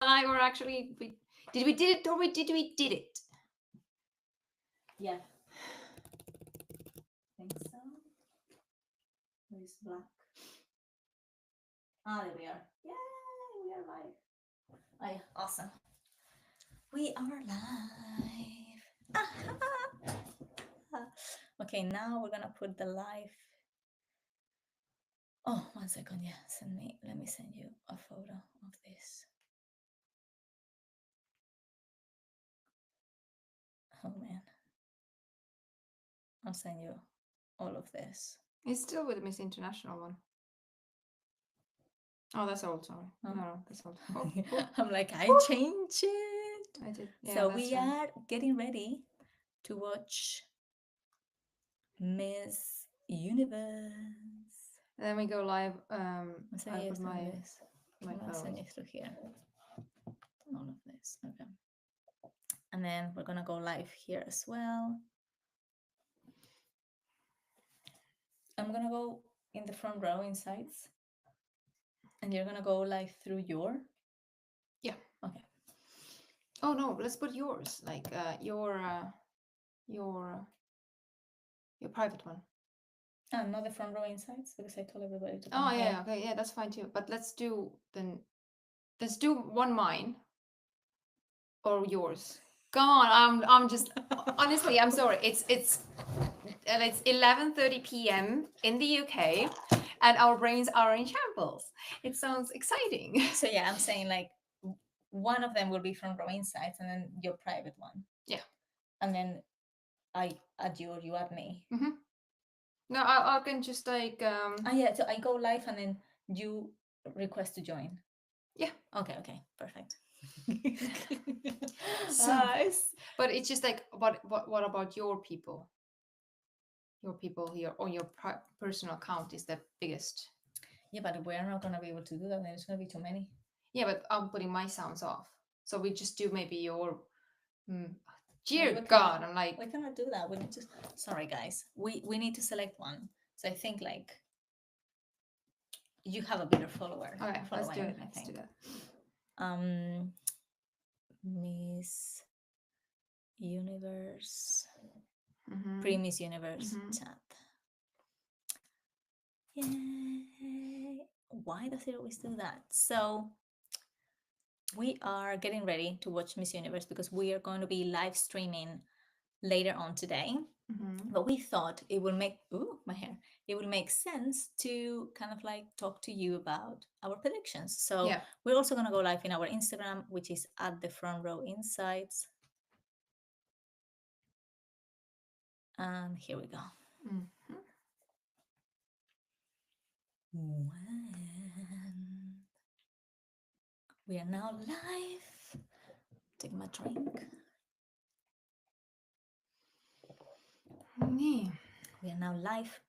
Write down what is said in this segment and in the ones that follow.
live or actually did we did it or did we did it? Yeah. Think so. Where's black? Ah, there we are. Yay, we are live. Oh, yeah, awesome. We are live. Okay, now we're gonna put the live. Oh, 1 second. Yeah, let me send you a photo of this. Oh man, I'll send you all of this. It's still with the Miss International one. Oh, that's old. Sorry. Huh? No, that's old. I'm like, I changed it. I did. Yeah, So that's we fine. are getting ready to watch Miss Universe. And then we go live. I'll send I you put some of my this. my I'll send phone. you through here. All of this. Okay. And then we're gonna go live here as well. I'm gonna go in the front row in sites. And you're gonna go live through your. Yeah. Okay. Oh no, let's put yours. Like your private one. Not the front row insights because I told everybody to Oh come here. yeah, okay, yeah, that's fine too. But let's do one mine or yours. Come on, I'm just honestly, I'm sorry. It's 11:30 p.m. in the UK, and our brains are in shambles. It sounds exciting. So yeah, I'm saying like one of them will be from row insights and then your private one. Yeah. And then I add you or you add me. No, I can just like yeah, so I go live and then you request to join. Yeah. Okay, perfect. So, but it's just like what about your people? Your people here on your personal account is the biggest. Yeah, but we're not gonna be able to do that. There's gonna be too many. Yeah, but I'm putting my sounds off, so we just do maybe your. Dear God, I'm like, we cannot do that. We need to. Sorry, guys. We need to select one. So I think like you have a bigger follower. Okay, let's do it. I Let's think. do that. Miss Universe, Mm-hmm. Pre-Miss Universe chat. Yay! Why does it always do that? So we are getting ready to watch Miss Universe because we are going to be live streaming later on today. But we thought it will make my hair. It will make sense to kind of like talk to you about our predictions. So Yeah. we're also gonna go live in our Instagram, which is at the front row insights. And here we go. When we are now live. Take my drink. We are now live.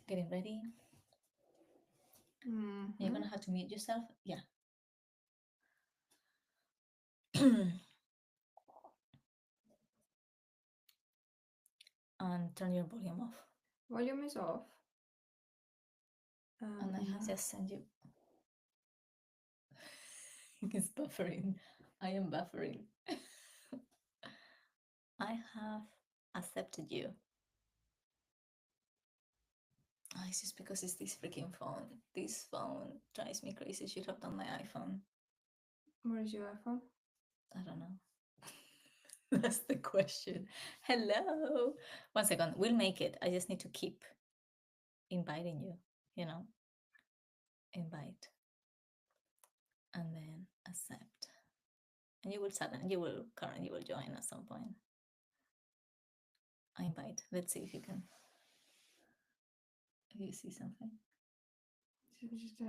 Getting ready. You're gonna have to mute yourself. Yeah. And turn your volume off. Volume is off. And I have just sent you. It's buffering. I am buffering. I have accepted you. It's just because it's this freaking phone. This phone drives me crazy. Should have done my iPhone. Where is your iPhone? I don't know. That's the question. Hello. 1 second. We'll make it. I just need to keep inviting you, invite. And then accept. And you will join at some point. I invite. Let's see if you can. If you see something. Just,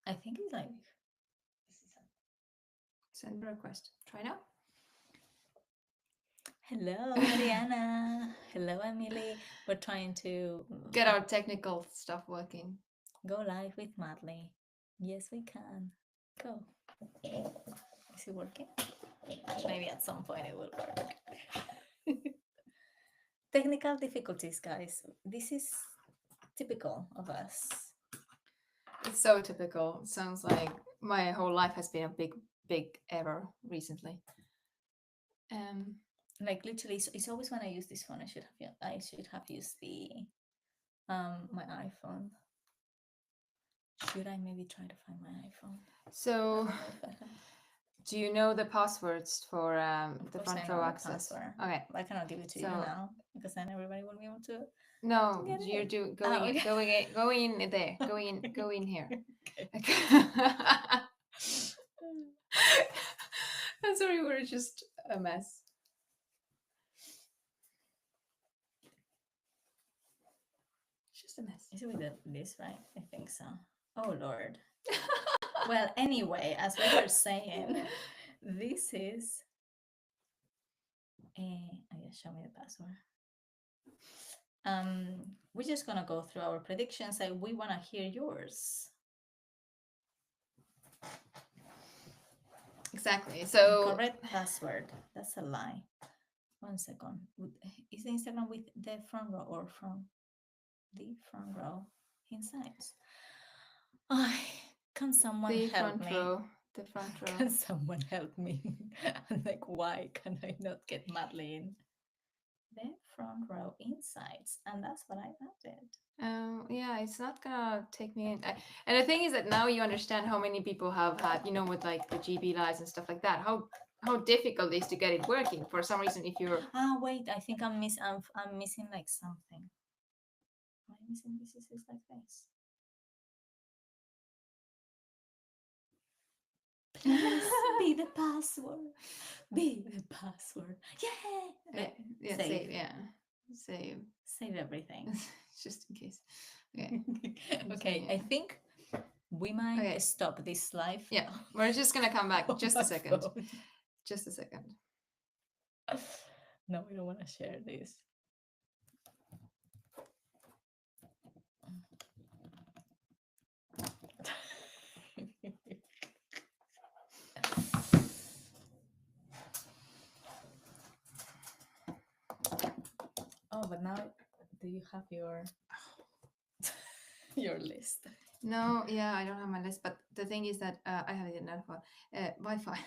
I think it's like. Send a request. Try now. Hello, Mariana. Hello, Emily. We're trying to get our technical stuff working. Go live with Madly. Yes, we can. Go. Is it working? Maybe at some point it will work. Technical difficulties, guys. This is typical of us. It's so typical. It sounds like my whole life has been a big error recently. Like literally, it's always when I use this phone. I should have used the my iPhone. Should I maybe try to find my iPhone? I So, don't know if I can. do you know the passwords for the Of course I front know row the access? password, Okay. but I cannot give it to you So- now because then everybody will be able to. No, Get you're it. going Oh, okay. going in there. Go in here. Okay. I'm sorry, we're just a mess. It's just a mess. Is it with this, right? I think so. Oh Lord. Well, anyway, as we were saying, this is. I guess show me the password. We're just gonna go through our predictions, and we wanna hear yours. Exactly. So Correct password. That's a lie. 1 second. Is the Instagram with the front row or from the front row insights? Can someone the help front me? row. The front row. Can someone help me? I'm like, why can I not get Madly in? The front row insights, and that's what I added. Yeah, it's not gonna take me in. And the thing is that now you understand how many people have had, with like the GB lives and stuff like that. How difficult it is to get it working. For some reason, if you're Wait, I think I'm missing like something. Am I missing pieces like this? Please be the password. Be the password. Yeah. yeah, Save. save, yeah, save. Save everything. Just in case. Okay. Okay, I think we might Okay. stop this live. Yeah, we're just gonna come back. on Just my a second. phone. Just a second. No, we don't want to share this. Oh, but now do you have your your list? No, yeah, I don't have my list, but the thing is that I have it in Wi-Fi.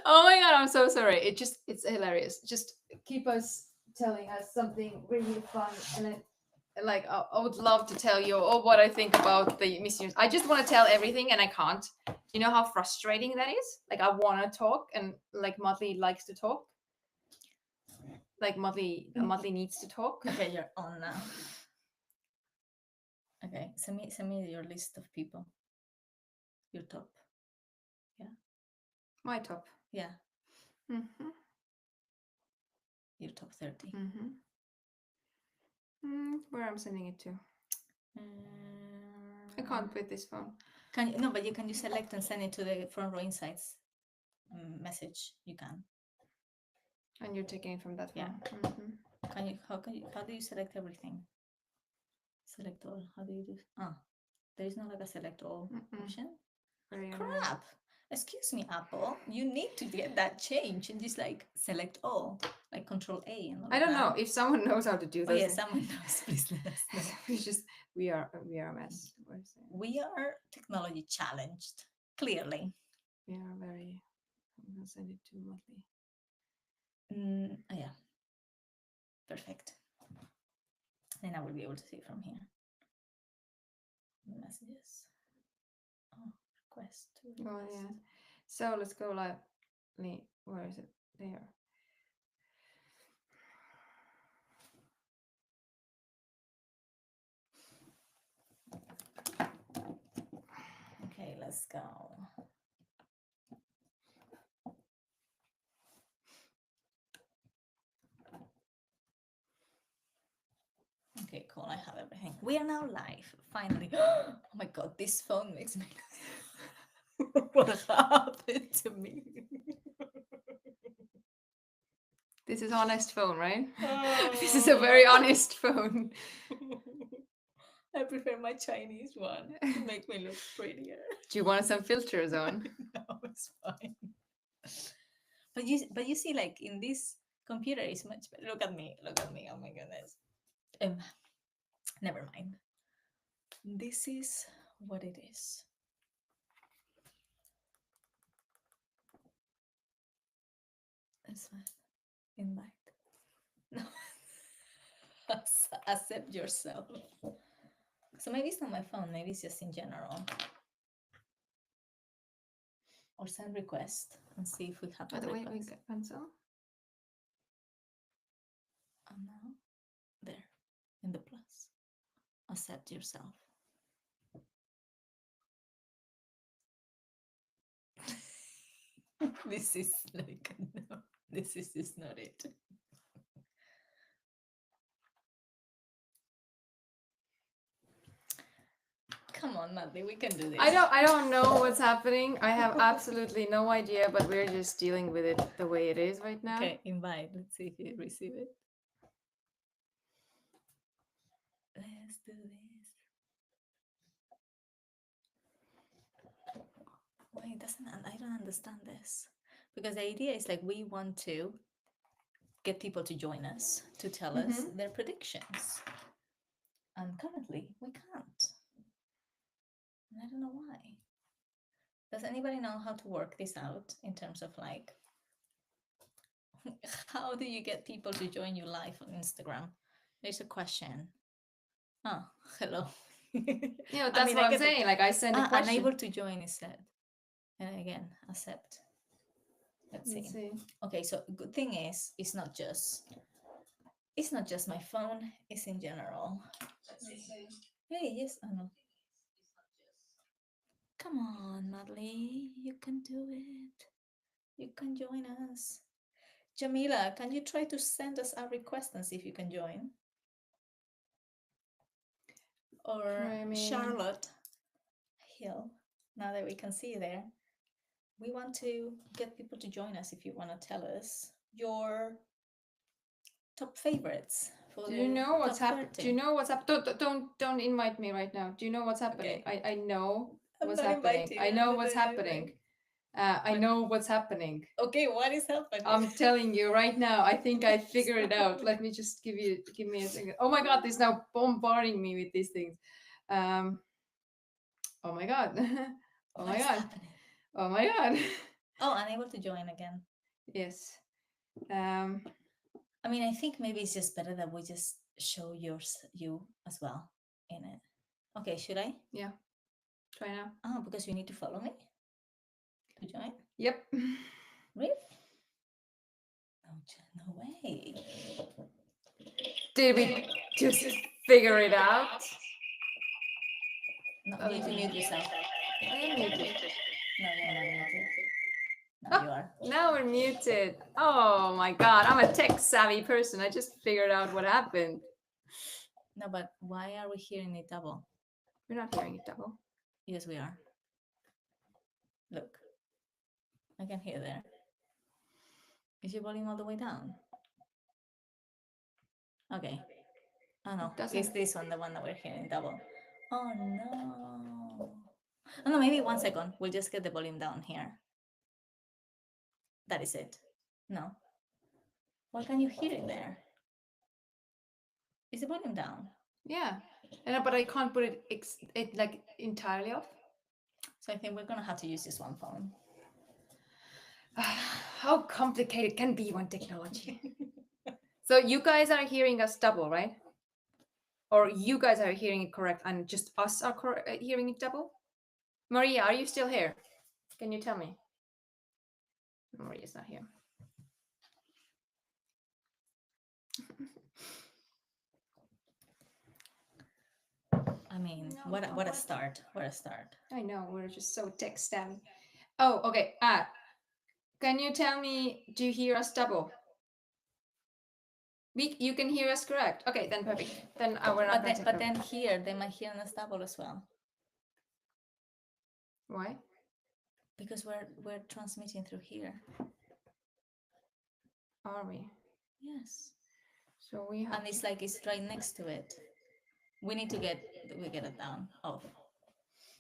Oh my god, I'm so sorry. It's hilarious. Just keep us telling us something really fun, and then like I would love to tell you all what I think about the Miss Universe. I just want to tell everything, and I can't. You know how frustrating that is? Like I want to talk, and like Motley likes to talk. Like Motley needs to talk. Okay, you're on now. Okay, send me your list of people. Your top. My top. Yeah, Mm-hmm. your top 30. Mm-hmm. Where I'm sending it to? I can't with this phone. Can you? No, but can you select and send it to the front row insights message? You can. And you're taking it from that Yeah. one. Mm-hmm. How do you select everything? Select all. How do you do? There is not like a select all option. Very Crap. Excuse me, Apple. You need to get that change and just like select all, like Control A. And all I don't know if someone knows how to do Oh those. yeah, someone knows. Please let us know. we are a mess. We are technology challenged. Clearly. We are very. I'm gonna send it to Motley. Yeah. Perfect. Then I will be able to see it from here. The messages. Oh, request. Oh yeah. So let's go live. Where is it? There. Okay, let's go. Okay, cool. I have everything. We are now live. Finally. Oh my god, this phone makes me. What happened to me? This is honest phone, right? This is a very honest phone. I prefer my Chinese one. It makes me look prettier. Do you want some filters on? No, it's fine. But you see, like in this computer, it's much better. Look at me. Oh my goodness. Never mind. This is what it is. That's fine. Invite. No. Accept yourself. So maybe it's not my phone, maybe it's just in general. Or send request and see if we have By a the way, we request. got pencil. And now, there, in the plus. Accept yourself. This is like, no, this is just not it. Come on, Natalie, we can do this. I don't know what's happening. I have absolutely no idea, but we're just dealing with it the way it is right now. Okay, invite. Let's see if you receive it. Let's do this. Wait, I don't understand this. Because the idea is like we want to get people to join us to tell us their predictions. And currently we can't. And I don't know why. Does anybody know how to work this out in terms of like how do you get people to join you live on Instagram? There's a question. Oh, hello. Yeah, that's what I'm saying. Like I sent a question. Unable to join is said. And again, accept. Let's see. Okay, so good thing is it's not just my phone, it's in general. Hey, yes, I know. Come on, Natalie, you can do it. You can join us. Jamila, can you try to send us a request and see if you can join? Or Charlotte Hill, now that we can see you there. We want to get people to join us if you want to tell us your top favorites. Do you know what's happening? Do you know what's happening? Don't invite me right now. Do you know what's happening? Okay. I know I'm what's not happening. inviting I you, know I'm what's not happening. I know what's happening. Okay, what is happening? I'm telling you right now. I think I figured it out. Let me just give me a second. Oh my God, this now bombarding me with these things. Oh my God. Oh my God. Oh my God. Oh, unable to join again. Yes. I mean, I think maybe it's just better that we just show you as well in it. Okay, should I? Yeah. Try now. Oh, because you need to follow me to join? Yep. Really? No way. Did we just figure it out? No, you need to mute yourself. I am muted. No, you're not muted. No, you are. Now we're muted. Oh my God, I'm a tech savvy person. I just figured out what happened. No, but why are we hearing it double? We're not hearing it double. Yes, we are. Look, I can hear there. Is your volume all the way down? Okay. Oh no, it's this one, the one that we're hearing double. Oh no. Oh no, maybe 1 second. We'll just get the volume down here. That is it. No. Why can you hear it there? Is the volume down? Yeah, but I can't put it like entirely off. So I think we're gonna have to use this one phone. How complicated can be one technology? So you guys are hearing us double, right? Or you guys are hearing it correct and just us are hearing it double? Maria, are you still here? Can you tell me? Maria's not here. I mean, what a start. What a start. I know, we're just so tech savvy. Oh, okay. Can you tell me, do you hear us double? You can hear us correct. Okay, then perfect. Then we're not. But then here they might hear us double as well. Why? Because we're transmitting through here. Are we? Yes. So we have. And it's like it's right next to it. We need to get it down off.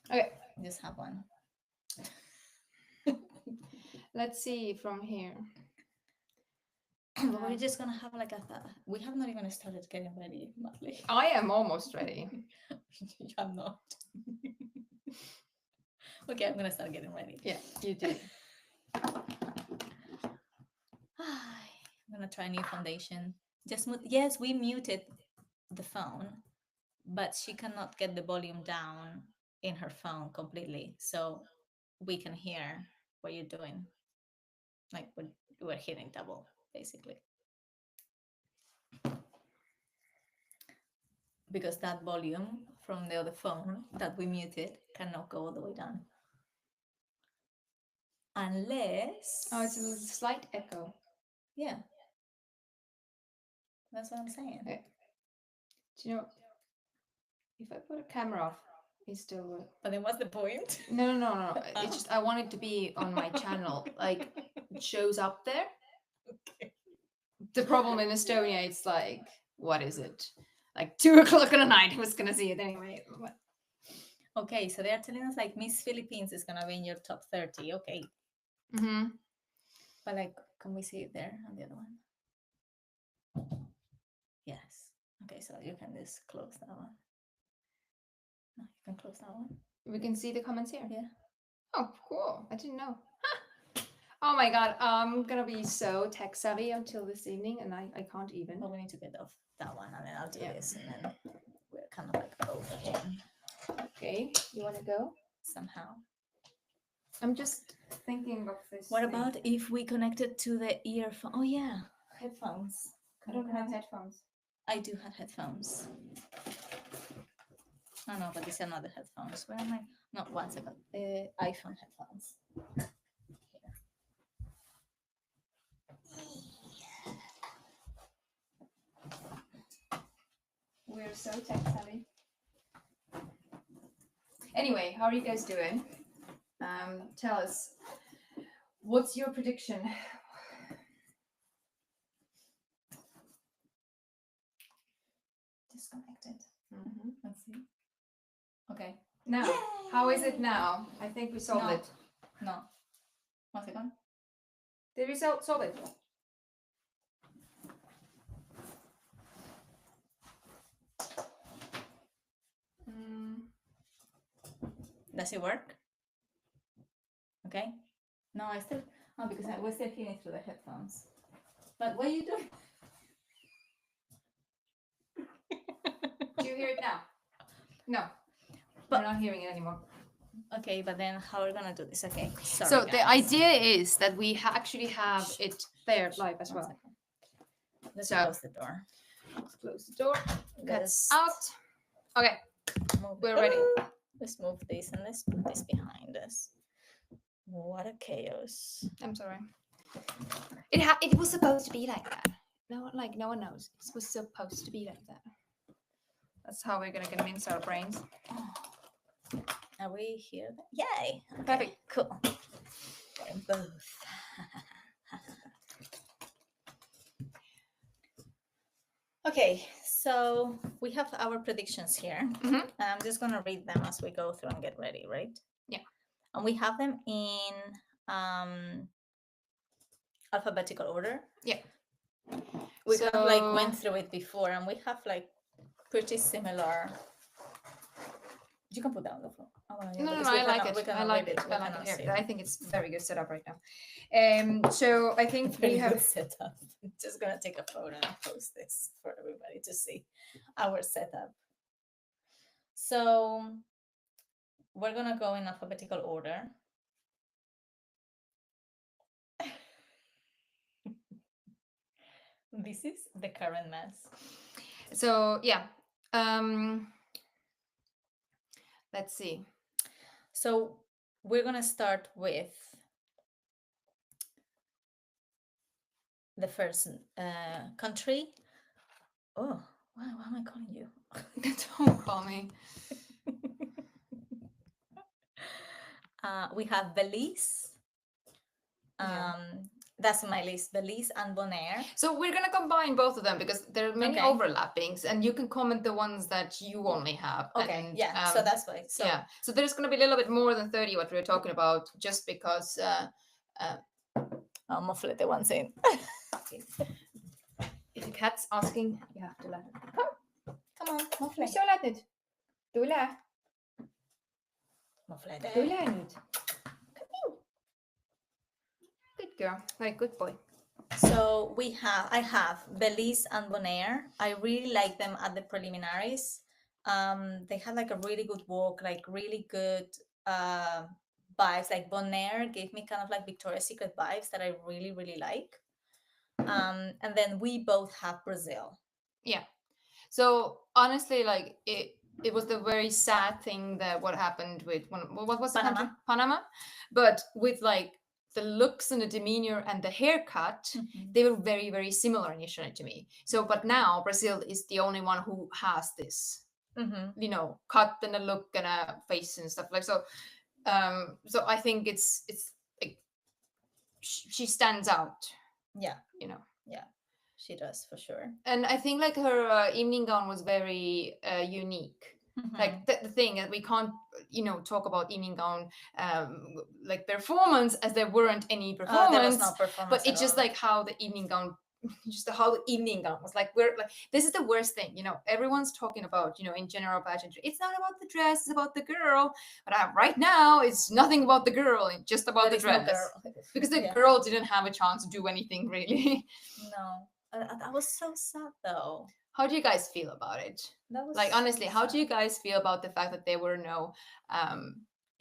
Okay. Just have one. Let's see from here. But we're just gonna have like we have not even started getting ready, Marley. I am almost ready. I'm not. Okay, I'm gonna start getting ready. Yeah, you do. I'm gonna try a new foundation. Just yes, we muted the phone, but she cannot get the volume down in her phone completely, so we can hear what you're doing. Like we're hitting double, basically. Because that volume from the other phone that we muted cannot go all the way down. Unless... Oh, it's a slight echo. Yeah. That's what I'm saying. Okay. Do you know, if I put a camera off, it still will. But then what's the point? No. It's just I want it to be on my channel. Like, it shows up there. Okay. The problem in Estonia, it's like, what is it? Like 2 o'clock in the night. Who's gonna see it anyway? Okay, so they're telling us like Miss Philippines is gonna be in your top 30. Okay. Mm-hmm. But like, can we see it there on the other one? Yes. Okay, so you can just close that one. No, you can close that one. We can see the comments here. Yeah. Oh, cool. I didn't know. Oh my god, I'm gonna be so tech savvy until this evening, and I can't even. Well, we need to get off that one, and then I'll do Yeah. this, and then we're kind of like over him Okay, you want to go? somehow. I'm just thinking of this. What thing. about if we connect it to the earphone? Oh yeah, headphones. I don't have headphones. I do have headphones. Oh no, but these are not the headphones. Where am I? No, 1 second. iPhone headphones. We're so tech savvy. Anyway, how are you guys doing? Tell us, what's your prediction? Disconnected. Mm-hmm. Let's see. Okay. Now, how is it now? I think we solved No. it. No. 1 second. Did we solve it? Does it work? Okay. No, I still. Oh, because I was still hearing through the headphones. But what are you doing? Do you hear it now? No. But- We're not hearing it anymore. Okay, but then how are we gonna do this? Okay. Sorry, So the guys. idea is that we actually have it there live as 1 well. second. Let's So- close the door. Let's close the door. Let's Cuts out. Okay, move we're it. ready. Let's move this and let's put this behind us. What a chaos. I'm sorry. It was supposed to be like that. No one knows. It was supposed to be like that. That's how we're gonna convince our brains. Are we here? Yay! Okay, Perfect. cool. We're in both. Okay, so we have our predictions here. Mhm. I'm just gonna read them as we go through and get ready, right? Yeah. And we have them in alphabetical order. Yeah. We kind of like So- went through it before, and we have like pretty similar. You can put that on the floor. Oh, yeah, No, because I we like cannot- it. we I cannot like read it. we I like cannot it. see Here, I think it's very good setup right now. So I think Very we have. good setup. I'm just gonna take a photo and post this for everybody to see our setup. So we're gonna go in alphabetical order. This is the current mess. So yeah. Let's see. So we're gonna start with the first country. Oh, why am I calling you? Don't call me. We have Belize. Yeah. That's my list. Belize and Bonaire. So we're gonna combine both of them because there are many Okay. overlappings, and you can comment the ones that you only have. Okay, and, yeah. So that's why. So yeah. So there's gonna be a little bit more than 30 what we're talking about, just because I'll muffle it the ones in. If the cat's asking, you have to let her. Come on, Muffle. Mis sa oled nüüd? Tule. Muffle. Tule nüüd. Come in. Good girl. Very good boy. So I have Belize and Bonaire. I really like them at the preliminaries. They had like a really good walk, like really good vibes. Like Bonaire gave me kind of like Victoria's Secret vibes that I really, really like. And then we both have Brazil. Yeah. So honestly, like it was the very sad thing that what happened with what was the Panama. country? Panama. But with like the looks and the demeanor and the haircut, they were very, very similar initially to me. So, but now Brazil is the only one who has this, you know, cut and a look and a face and stuff like so. So I think it's like she stands out. Yeah, you know. Yeah, she does for sure. And I think like her evening gown was very unique. Like the thing that we can't, you know, talk about evening gown like performance as there weren't any performance. There was no performance, but it's just like how the evening gown, just how the evening gown was like. We're like, this is the worst thing, you know. Everyone's talking about, you know, in general pageantry, it's not about the dress, it's about the girl. But right now, it's nothing about the girl, it's just about the dress. No girl. Because the girl didn't have a chance to do anything really. No, that was so sad though. How do you guys feel about it? That was like honestly, so how sad. do you guys feel about the fact that there were no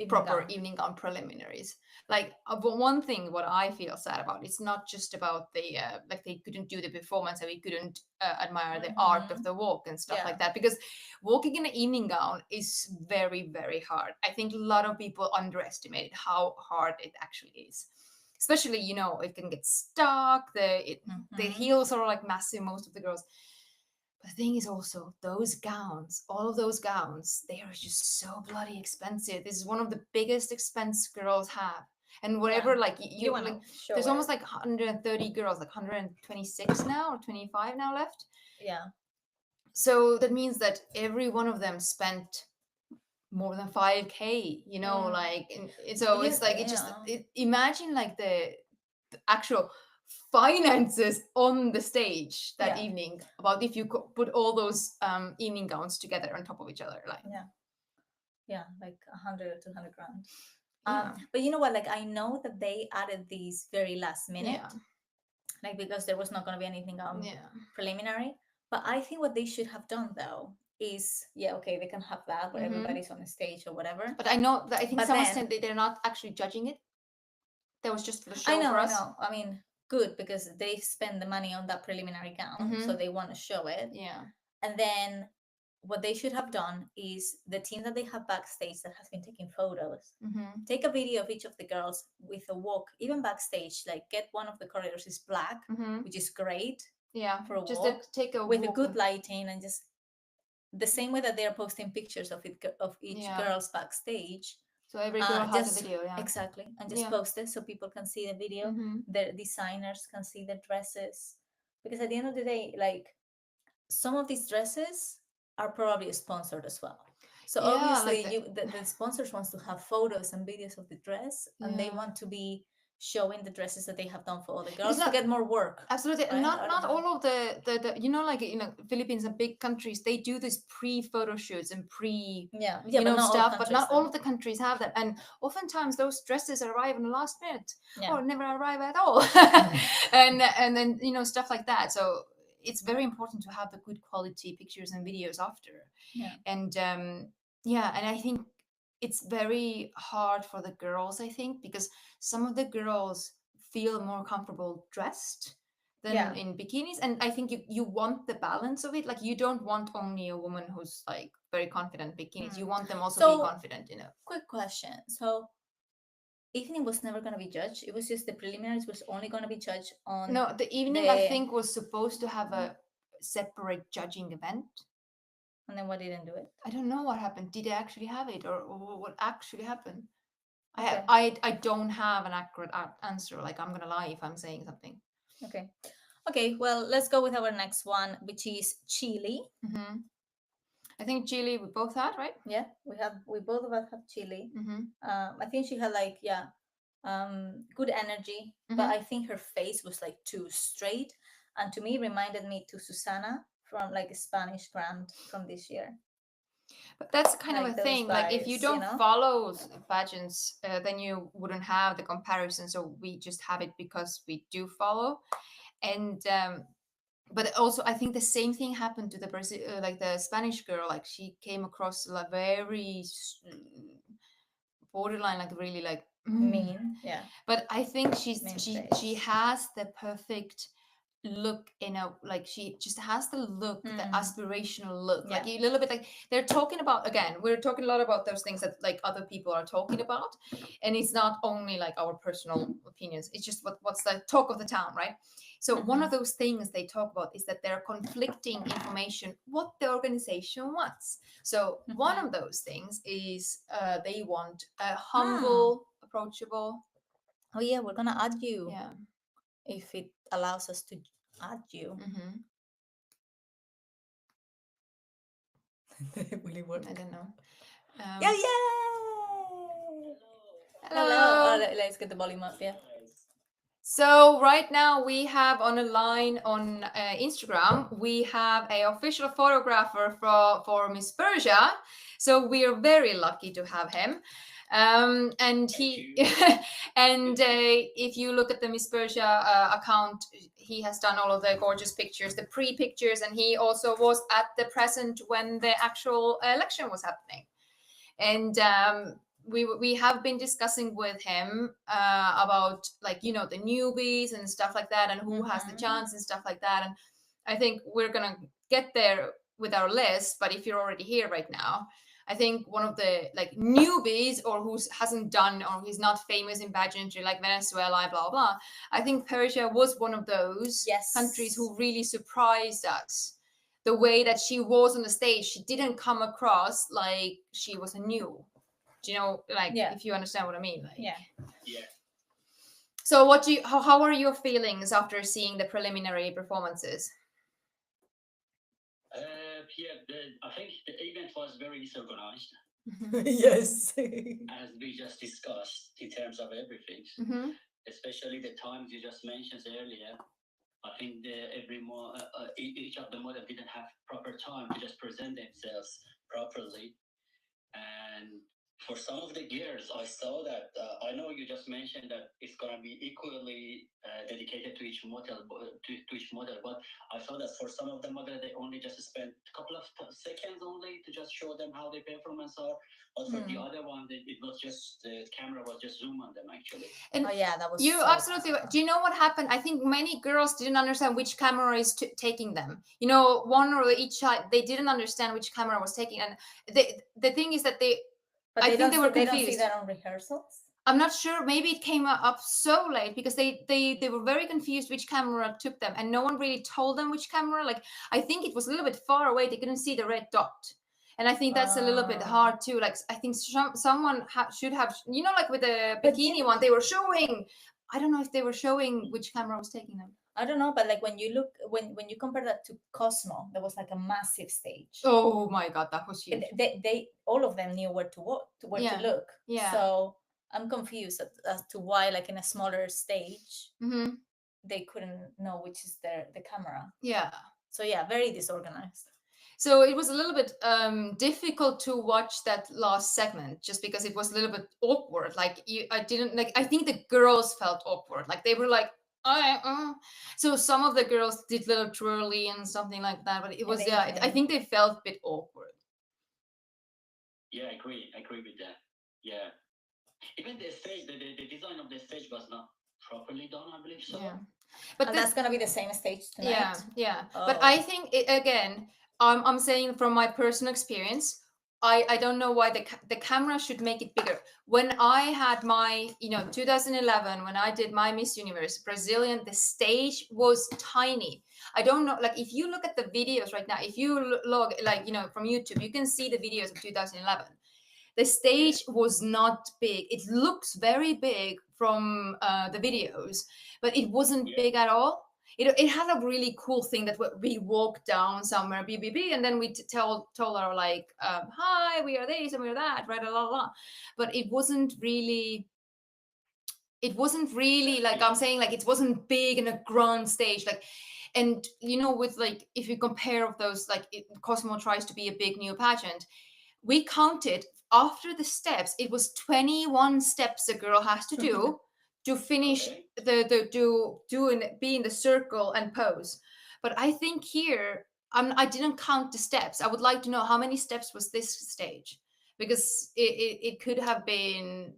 proper evening gown preliminaries? Like one thing what I feel sad about, it's not just about the like they couldn't do the performance and we couldn't admire the art of the walk and stuff like that, because walking in an evening gown is very, very hard. I think a lot of people underestimated how hard it actually is. Especially, you know, it can get stuck, the heels are like massive, most of the girls. But the thing is also those gowns, all of those gowns, they are just so bloody expensive. This is one of the biggest expense girls have. And whatever, like you like, there's almost like 130 girls, like 126 now or 25 now left. Yeah. So that means that every one of them spent more than 5K, you know, like, and so it's like, it just, imagine like the actual finances on the stage that evening about if you could put all those evening gowns together on top of each other, like like 100 or 200 grand. But you know what, like I know that they added these very last minute, like because there was not going to be anything preliminary. But I think what they should have done though is they can have that where everybody's on the stage or whatever. But I know that I think someone said that they're not actually judging it. That was just for the show. I know. I mean, good, because they spend the money on that preliminary gown, so they want to show it. Yeah. And then what they should have done is the team that they have backstage that has been taking photos, take a video of each of the girls with a walk, even backstage, like get one of the corridors is black, which is great. Yeah. For a just walk, take a with walk a good lighting, and just the same way that they are posting pictures of it of each girl's backstage. So every girl has a video, exactly, and just post it so people can see the video. The designers can see the dresses, because at the end of the day, like some of these dresses are probably sponsored as well. So obviously, like the sponsors wants to have photos and videos of the dress, and they want to be showing the dresses that they have done for all the girls to get more work. Absolutely. Right? Not all of the you know, like, you know, Philippines and big countries, they do this pre-photo shoots and you know, stuff, but not all of the countries have that. And oftentimes those dresses arrive in the last minute or never arrive at all. and then, you know, stuff like that. So it's very important to have the good quality pictures and videos after. And and I think it's very hard for the girls, I think, because some of the girls feel more comfortable dressed than in bikinis. And I think you want the balance of it. Like, you don't want only a woman who's like very confident in bikinis. You want them also to be confident, you know. Quick question. So evening was never going to be judged. It was just the preliminaries was only going to be judged on... No, the evening, I think, was supposed to have a separate judging event. And then what didn't do it? I don't know what happened. Did they actually have it, or what actually happened? Okay. I don't have an accurate answer. Like, I'm gonna lie if I'm saying something. Okay. Well, let's go with our next one, which is Chile. I think Chile we both had, right? Yeah, we both of us have Chile. I think she had like good energy, but I think her face was like too straight. and to me reminded me to Susana from like Spanish Grand from this year. But that's kind of Like a those thing. Like if you vibes, don't follow pageants, then you wouldn't have the comparison. So we just have it because we do follow. And but also I think the same thing happened to the like the Spanish girl. Like she came across like very borderline, like really like mean, yeah. But I think she face. has the perfect look in a like she just has the look, the aspirational look, like a little bit like they're talking about. Again, we're talking a lot about those things that like other people are talking about, and it's not only like our personal opinions, it's just what's the talk of the town, right? So one of those things they talk about is that there are conflicting information what the organization wants. So one of those things is they want a humble, approachable. Oh yeah, we're gonna add you. Yeah. If it allows us to add you. Will it work? I don't know. Yeah, yeah. Hello. Oh, let's get the volume up. Yeah. So right now we have on a line on Instagram, we have a official photographer for Miss Persia. So we are very lucky to have him. And he and if you look at the Miss Persia account, he has done all of the gorgeous pictures, the pre-pictures, and he also was at the present when the actual election was happening. And we have been discussing with him about like the newbies and stuff like that, and who has the chance and stuff like that. And I think we're gonna get there with our list. But if you're already here right now, I think one of the like newbies or who hasn't done or he's not famous in pageantry like Venezuela, blah blah. I think Persia was one of those countries who really surprised us. The way that she was on the stage, she didn't come across like she was a new. Do you know, like if you understand what I mean? Like, yeah. So what do you? How are your feelings after seeing the preliminary performances? I think the event was very disorganized. Yes. As we just discussed in terms of everything, especially the times you just mentioned earlier. I think each of the models didn't have proper time to just present themselves properly. And for some of the girls, I saw that. I know you just mentioned that it's gonna be equally dedicated to each model, but I saw that for some of the models, they only just spent a couple of seconds only to just show them how their performance are. But for the other one, it was just the camera was just zoom on them actually. And that was you absolutely. Do you know what happened? I think many girls didn't understand which camera is taking them. One or each side, they didn't understand which camera was taking. And the thing is that I think they were confused. They don't see that on rehearsals. I'm not sure. Maybe it came up so late because they were very confused which camera took them, and no one really told them which camera. Like I think it was a little bit far away. They couldn't see the red dot. And I think that's a little bit hard too. Like I think someone should have, like with the bikini one, they were showing. I don't know if they were showing which camera was taking them. I don't know, but like when you look, when you compare that to Cosmo, there was like a massive stage. Oh my God, that was huge. They all of them knew where to look. Yeah. So I'm confused as to why, like in a smaller stage, they couldn't know which is the camera. Yeah. So yeah, very disorganized. So it was a little bit difficult to watch that last segment just because it was a little bit awkward. Like I think the girls felt awkward. Like they were like, so some of the girls did little twirly and something like that, but it was I think they felt a bit awkward. Yeah, I agree with that. Yeah, even the stage, the design of the stage was not properly done, I believe so. Yeah, but that's gonna be the same stage tonight. Yeah. Oh. But I think again, I'm saying from my personal experience, I don't know why the camera should make it bigger. When I had my 2011, when I did my Miss Universe Brazilian, the stage was tiny. I don't know, like if you look at the videos right now, if you log from YouTube, you can see the videos of 2011. The stage was not big. It looks very big from the videos, but it wasn't big at all. It had a really cool thing that we walked down somewhere, and then we told her like, hi, we are this and we are that, right, la. But it wasn't really like I'm saying, like it wasn't big in a grand stage. Like And with like, if you compare of those, like Cosmo tries to be a big new pageant, we counted after the steps, it was 21 steps a girl has to do to finish be in the circle and pose. But I think here, I didn't count the steps. I would like to know how many steps was this stage, because it could have been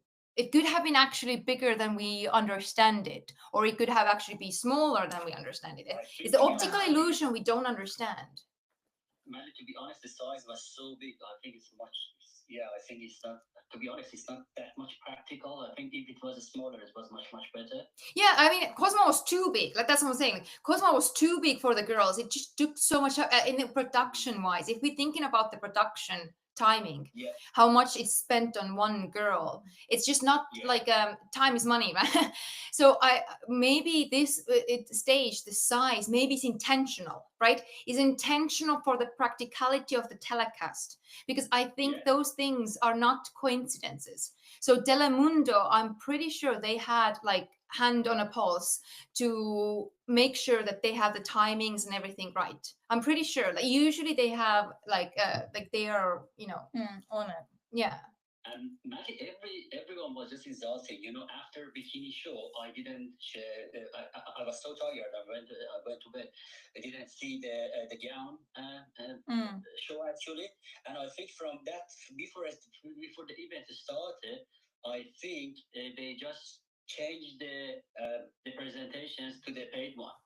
actually bigger than we understand it, or it could have actually be smaller than we understand it. It's the optical illusion we don't understand. Manly, to be honest, the size was so big. I think it's much. Yeah, I think it's not. To be honest, it's not that much practical. I think if it was smaller, it was much better. Yeah, I mean, Cosmo was too big. Like, that's what I'm saying. Like, Cosmo was too big for the girls. It just took so much in the production-wise. If we're thinking about the production timing, how much it's spent on one girl, it's just not like time is money, right? So maybe this stage, the size, maybe it's intentional, right? It's intentional for the practicality of the telecast, because I think those things are not coincidences. So Telemundo, I'm pretty sure they had like hand on a pulse to make sure that they have the timings and everything right. I'm pretty sure. Like, usually they have like they are, on it. Yeah. And everyone was just exhausted. After bikini show, I didn't. I was so tired. I went to bed. I didn't see the gown show actually. And I think from that, before the event started, I think they just changed the presentations to the paid one.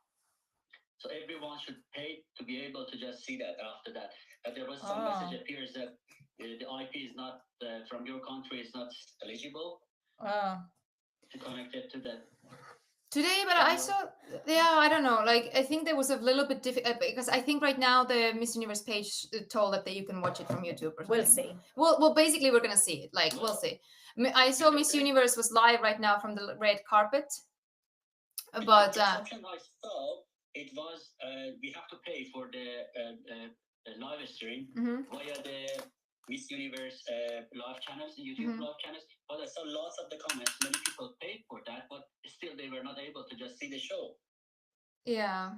So everyone should pay to be able to just see that after that. There was some message appears that the IP is not from your country is not eligible to connect it to that. Today, but I saw, I don't know. Like, I think there was a little bit difficult, because I think right now the Miss Universe page told that you can watch it from YouTube or something. We'll see. Well, basically we're gonna see it. Like, we'll see. I saw Miss Universe was live right now from the red carpet, but the option I saw, it was we have to pay for the live stream via the Miss Universe live channels, YouTube live channels. But I saw lots of the comments. Many people paid for that, but still they were not able to just see the show. Yeah,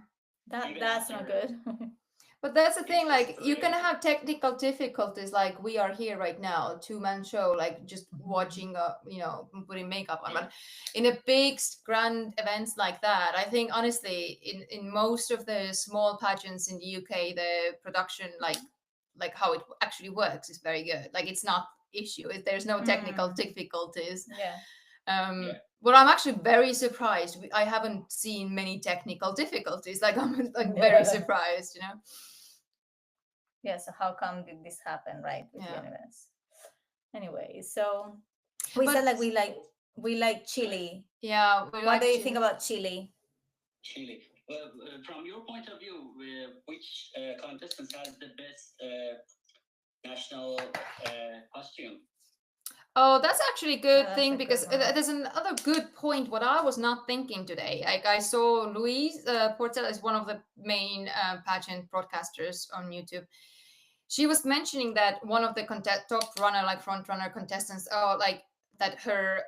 that's not good. But that's the thing, like, you can have technical difficulties, like we are here right now, 2-man show, like just watching, putting makeup on. But in a big, grand events like that, I think, honestly, in most of the small pageants in the UK, the production, like how it actually works is very good. Like, it's not issue. There's no technical difficulties. But I'm actually very surprised. I haven't seen many technical difficulties. Like, I'm like very surprised, Yeah, so how come did this happen, right, with Universe? Anyway, so we said like we like Chile. Yeah. What do you think about Chile? Chile. Well, from your point of view, which contestant has the best national costume? Oh, that's actually a good thing, because there's another good point. What I was not thinking today, like I saw Louise Portela is one of the main pageant broadcasters on YouTube. She was mentioning that one of the top runner, like front runner contestants, like that her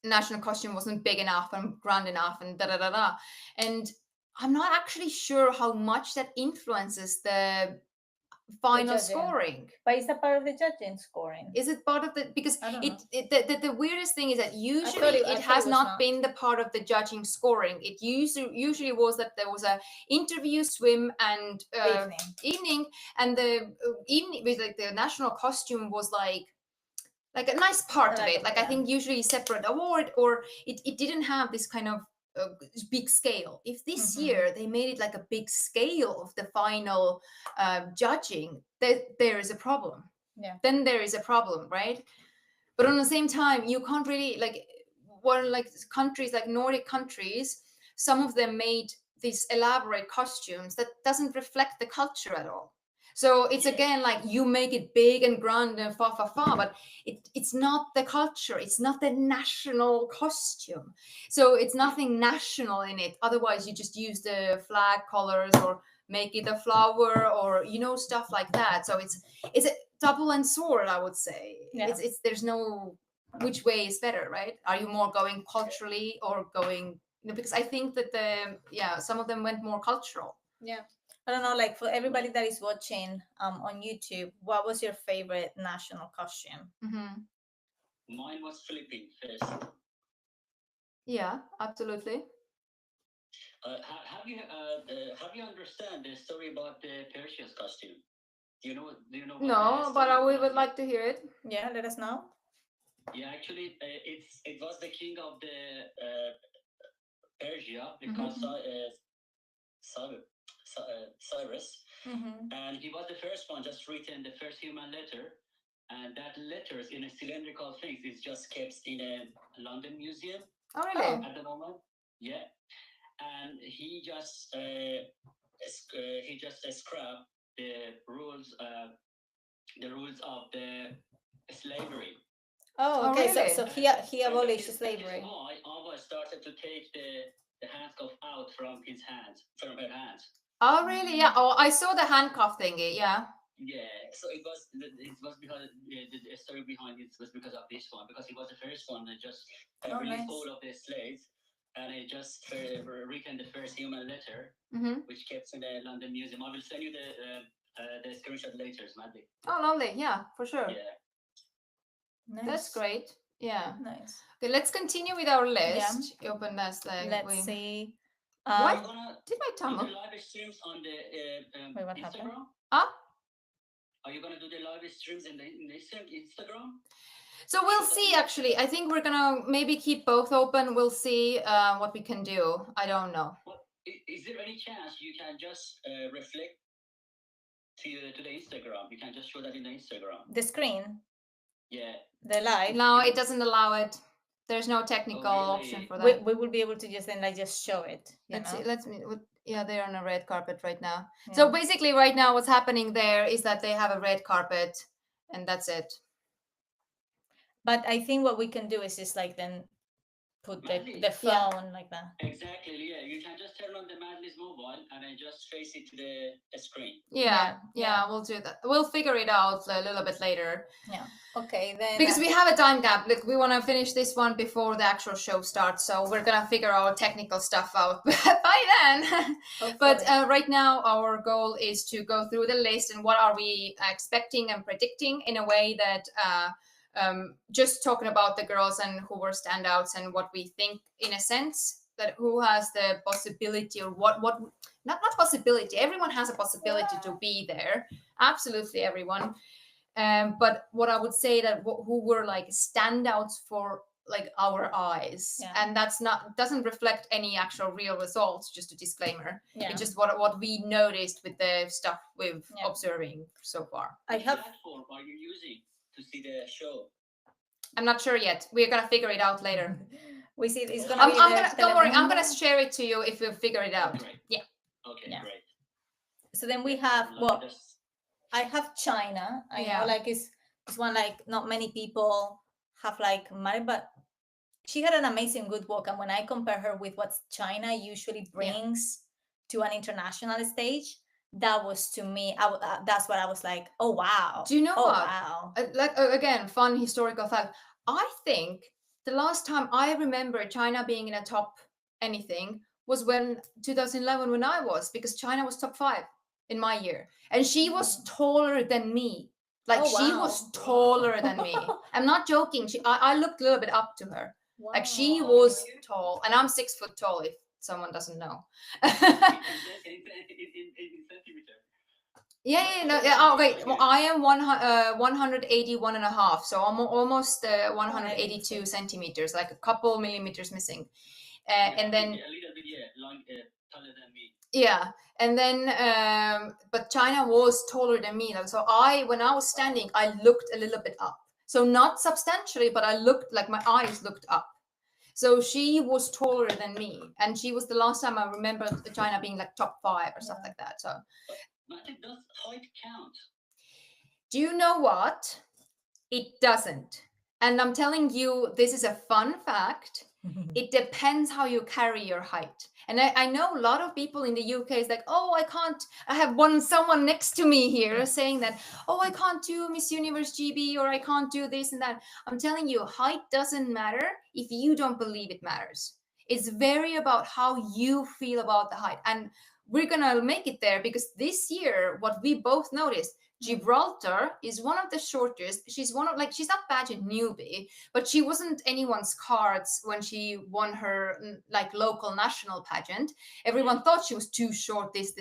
national costume wasn't big enough and grand enough and da. And I'm not actually sure how much that influences the final scoring. But is that part of the judging scoring? Is it part of the, because the weirdest thing is that usually it has not been the part of the judging scoring. It usually was that there was a interview, swim, and evening, and the evening with like the national costume was like a nice part of it. Like, I think usually separate award, or it didn't have this kind of big scale. If this year they made it like a big scale of the final judging, there is a problem. Then there is a problem, right? But on the same time, you can't really like countries like Nordic countries, some of them made these elaborate costumes that doesn't reflect the culture at all. So it's again like you make it big and grand and fa, but it's not the culture. It's not the national costume. So it's nothing national in it. Otherwise, you just use the flag colors or make it a flower or stuff like that. So it's a double-edged sword, I would say. It's there's no which way is better, right? Are you more going culturally or going because I think that some of them went more cultural. Yeah. I don't know, like for everybody that is watching on YouTube, what was your favorite national costume? Mine was Philippine first. Yeah, absolutely. Have you understand the story about the Persia's costume? Do you know? What No, but we would like to hear it. Yeah, let us know. Yeah, actually, it was the king of the Persia because Cyrus, and he was the first one just written the first human letter, and that letters in a cylindrical thing is just kept in a London museum. Oh, really? At the moment, yeah, and he just scrapped the rules of the slavery. Oh, okay. really? So he abolished slavery. Why Ava started to take the handcuff out from her hands. Oh, really? Yeah. Oh, I saw the handcuff thingy. Yeah. Yeah. So it was because the story behind it was because of this one, because he was the first one that just released all of the slaves, and it just written the first human letter, which kept in the London Museum. I will send you the screenshot later, Maddie. Oh, lovely. Yeah, for sure. Yeah. Nice. That's great. Yeah. Nice. Okay, let's continue with our list. Open this thing. Let's see. What? Did my Do tongue? the live streams on the Wait, what Instagram? happened? Are you gonna do the live streams in the Instagram? So we'll see. Actually, I think we're gonna maybe keep both open. We'll see what we can do. I don't know. Well, is there any chance you can just reflect to the Instagram? You can just show that in the Instagram. The screen. Yeah. The live. No, it doesn't allow it. There's no technical option for that. We will be able to just then just show it. Let's see. Yeah, they're on a red carpet right now. Yeah. So basically, right now, what's happening there is that they have a red carpet, and that's it. But I think what we can do is just like then put the phone like that. Exactly. Yeah, you can just turn on the Madness mobile and then just face it to the screen. Yeah, we'll do that. We'll figure it out a little bit later. Yeah. Okay, then. Because we have a time gap. Like, we want to finish this one before the actual show starts, so we're gonna figure our technical stuff out by then. But right now, our goal is to go through the list and what are we expecting and predicting in a way that. Just talking about the girls and who were standouts and what we think, in a sense, that who has the possibility or what not possibility. Everyone has a possibility to be there. Absolutely, everyone. But what I would say that who were like standouts for like our eyes, and that's doesn't reflect any actual real results. Just a disclaimer. It's just what we noticed with the stuff we've observing so far. Which platform are you using to see the show? I'm not sure yet. We're gonna figure it out later. We see it's gonna be. Don't worry. I'm gonna share it to you if we figure it out. Great. Yeah. Okay. Yeah. Great. So then we have I have China. I know, like it's one like not many people have like married, but she had an amazing good work. And when I compare her with what China usually brings to an international stage, that was to me. That's what I was like. Oh wow! Do you know what? Wow! Like again, fun historical fact. I think the last time I remember China being in a top anything was when 2011 when I was, because China was top 5 in my year, and she was taller than me. Like she was taller than me. I'm not joking. I looked a little bit up to her. Wow. Like she was tall, and I'm 6 foot tall. If someone doesn't know. Oh wait, well, I am 181 and a half, so almost 182 centimeters, like a couple millimeters missing. And then a little bit taller than me. Yeah, and then but China was taller than me. So when I was standing, I looked a little bit up. So not substantially, but I looked like my eyes looked up. So she was taller than me, and she was the last time I remember China being like top 5 or stuff like that. So. But does height count? Do you know what? It doesn't. And I'm telling you, this is a fun fact. It depends how you carry your height. And I know a lot of people in the UK is like, oh, I have someone next to me here saying that, oh, I can't do Miss Universe GB, or I can't do this and that. I'm telling you, height doesn't matter if you don't believe it matters. It's very about how you feel about the height. And we're gonna make it there because this year, what we both noticed, Gibraltar is one of the shortest. She's one of, like, she's not pageant newbie, but she wasn't anyone's cards when she won her like local national pageant. Everyone thought she was too short, this.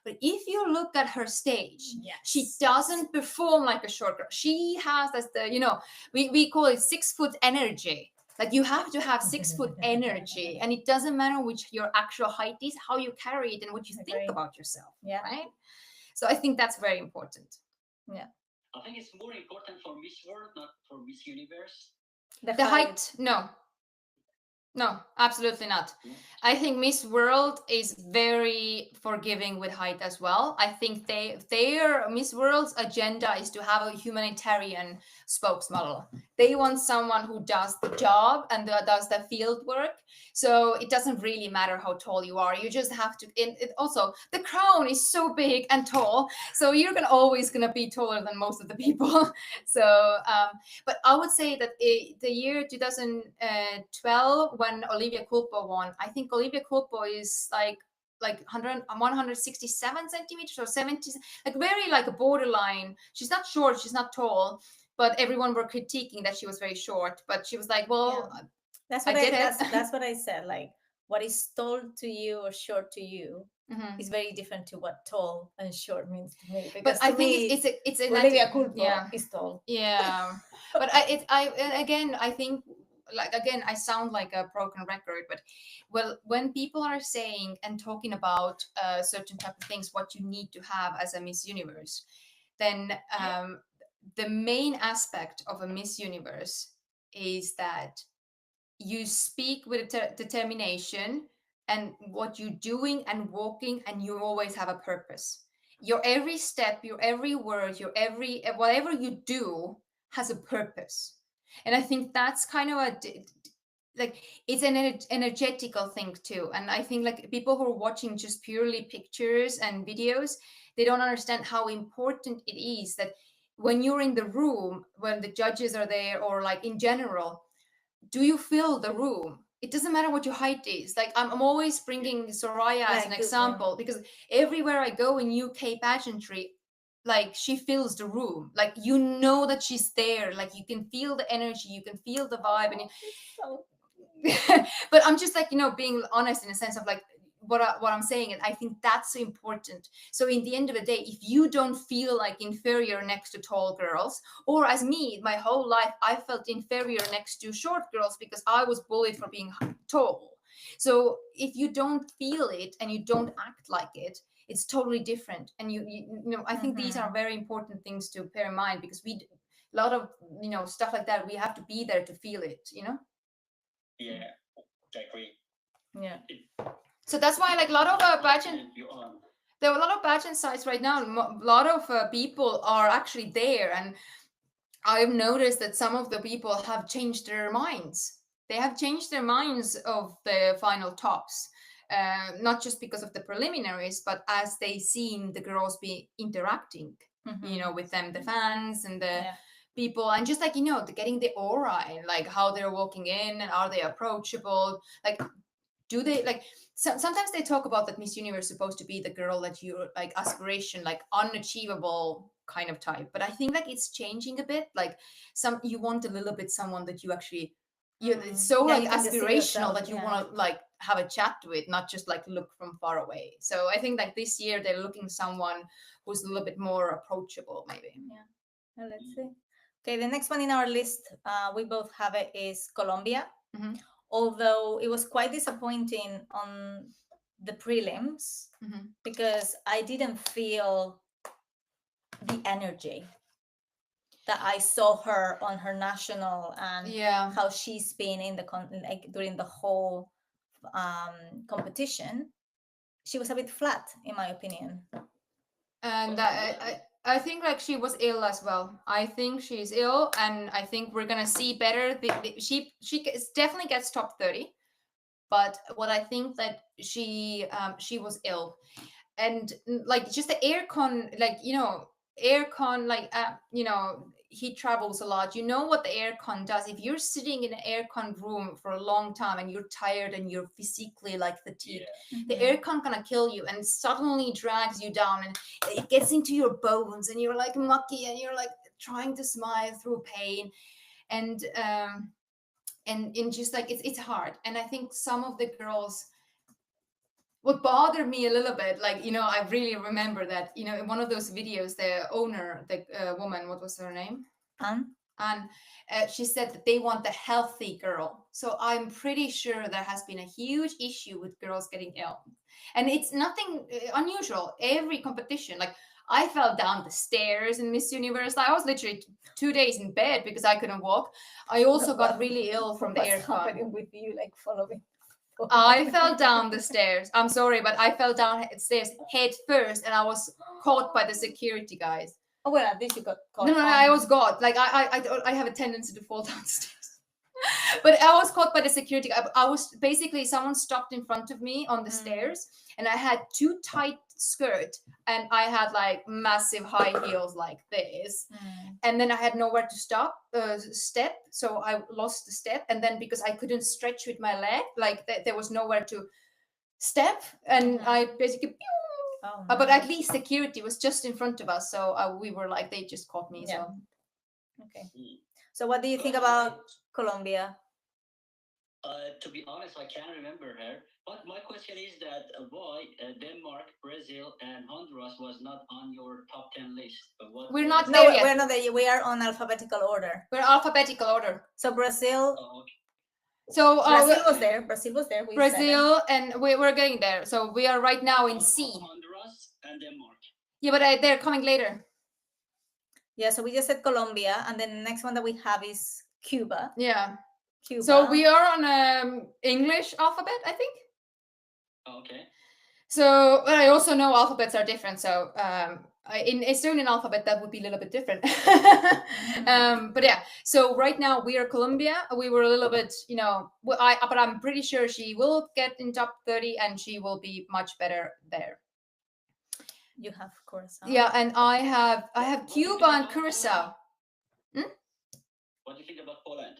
But if you look at her stage, she doesn't perform like a short girl. She has this, we call it 6 foot energy. Like, you have to have 6 foot energy, and it doesn't matter which your actual height is, how you carry it and what you think about yourself. Yeah. Right. So I think that's very important. Yeah. I think it's more important for Miss World, not for Miss Universe. The height, no, absolutely not. I think Miss World is very forgiving with height as well. I think their Miss World's agenda is to have a humanitarian spokesmodel. They want someone who does the job and does the field work. So it doesn't really matter how tall you are. You just have to. Also, the crown is so big and tall, so you're always gonna be taller than most of the people. So, but I would say that the year 2012, when Olivia Culpo won, I think Olivia Culpo is like 167 centimeters or 70, like very like a borderline. She's not short, she's not tall, but everyone were critiquing that she was very short. But she was like, well, yeah. That's what that's what I said. Like, what is tall to you or short to you is very different to what tall and short means to me. But I think it's Olivia Culpo is tall. Yeah, but I think, like, again, I sound like a broken record, but when people are saying and talking about certain type of things, what you need to have as a Miss Universe, then the main aspect of a Miss Universe is that you speak with determination and what you're doing and walking, and you always have a purpose. Your every step, your every word, your every whatever you do has a purpose. And I think that's kind of like, it's an energetical thing too. And I think, like, people who are watching just purely pictures and videos, they don't understand how important it is that when you're in the room, when the judges are there, or like in general, do you fill the room? It doesn't matter what your height is. Like, I'm always bringing Soraya as an example, because everywhere I go in UK pageantry, like, she fills the room. Like, you know that she's there. Like, you can feel the energy, you can feel the vibe. And but I'm just like, being honest in a sense of like what I'm saying, and I think that's important. So in the end of the day, if you don't feel like inferior next to tall girls, or as me, my whole life I felt inferior next to short girls because I was bullied for being tall. So if you don't feel it and you don't act like it, it's totally different. And I think these are very important things to bear in mind, because a lot of stuff like that, we have to be there to feel it. Yeah, I agree. Yeah. So that's why, like, a lot of pageant, there are a lot of pageant sites right now. A lot of people are actually there, and I've noticed that some of the people have changed their minds. They have changed their minds of the final tops, not just because of the preliminaries, but as they seen the girls be interacting, with them, the fans and the people, and just like getting the aura and like how they're walking in, and are they approachable, like, do they like sometimes they talk about that Miss Universe is supposed to be the girl that you like, aspiration, like unachievable kind of type. But I think like it's changing a bit. Like, you want a little bit someone that you actually it's so like aspirational that you want to like have a chat with, not just like look from far away. So I think like this year they're looking someone who's a little bit more approachable, maybe. Well, let's see. Okay, the next one in our list, we both have it, is Colombia. Although it was quite disappointing on the prelims, because I didn't feel the energy that I saw her on her national, and how she's been in the during the whole competition. She was a bit flat, in my opinion. And I think like she was ill as well. I think she's ill, and I think we're gonna see better. She definitely gets top 30, but what I think that she was ill, and like just the aircon, like aircon, like he travels a lot. You know what the aircon does. If you're sitting in an aircon room for a long time and you're tired and you're physically like fatigued, the aircon gonna kill you and suddenly drags you down and it gets into your bones and you're like mucky and you're like trying to smile through pain and just like it's hard. And I think some of the girls, what bothered me a little bit, like, you know, I really remember that, you know, in one of those videos, the owner, the woman, what was her name? And she said that they want the healthy girl. So I'm pretty sure there has been a huge issue with girls getting ill. And it's nothing unusual. Every competition, like I fell down the stairs in Miss Universe. I was literally 2 days in bed because I couldn't walk. I also got really ill from the What's aircon. happening with you, like following? I fell down the stairs. I'm sorry, but I fell down the stairs head first, and I was caught by the security guys. Oh well, at least you got caught. No, I was caught. Like I have a tendency to fall downstairs. But I was caught by the security guy. I was basically, someone stopped in front of me on the stairs, and I had too tight skirt, and I had like massive high heels like this, and then I had nowhere to step, so I lost the step, and then because I couldn't stretch with my leg, like there was nowhere to step, and I basically but at least security was just in front of us, so we were like, they just caught me. Yeah. So Okay. So what do you think about Colombia? To be honest, I can't remember her. But my question is that why Denmark, Brazil, and Honduras was not on your top 10 list? We're not No, there yet. we're not there. We are on alphabetical order. We're alphabetical order. So Brazil. Oh, okay. So Brazil was there. Brazil was there. Brazil, and we're getting there. So we are right now in C. Honduras and Denmark. Yeah, but they're coming later. Yeah, so we just said Colombia, and then the next one that we have is Cuba. Yeah. Cuba. So we are on English alphabet, I think. Okay. So, but I also know alphabets are different. So in Estonian alphabet, that would be a little bit different. But yeah, so right now we are Colombia. We were a little bit, you know, but I'm pretty sure she will get in top 30 and she will be much better there. You have Curacao. Yeah, and I have Cuba and Curacao. What do you think about Poland?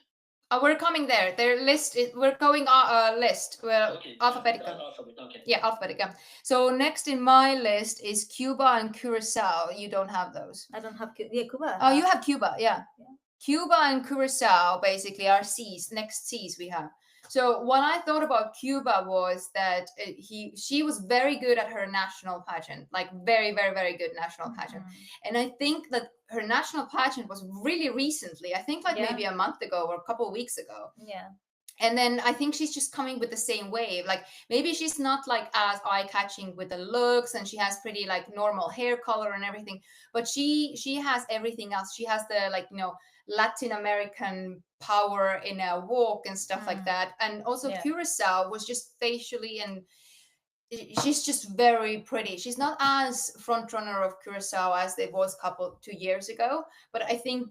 We're coming there. Their list is, we're going list. Well, Okay. alphabetical. Okay. Yeah, alphabetical. So next in my list is Cuba and Curacao. You don't have those. I don't have Cuba. Oh, you have Cuba, yeah. Cuba and Curacao basically are C's, next C's we have. So what I thought about Cuba was that she was very good at her national pageant, like very, very, very good national pageant. And I think that her national pageant was really recently, I think like maybe a month ago or a couple of weeks ago. Yeah. And then I think she's just coming with the same wave. Like maybe she's not like as eye-catching with the looks, and she has pretty like normal hair color and everything, but she has everything else. She has the, like, you know, Latin American power in a walk and stuff like that. And also Curacao was just facially, and she's just very pretty. She's not as front runner of Curacao as it was 2 years ago, but I think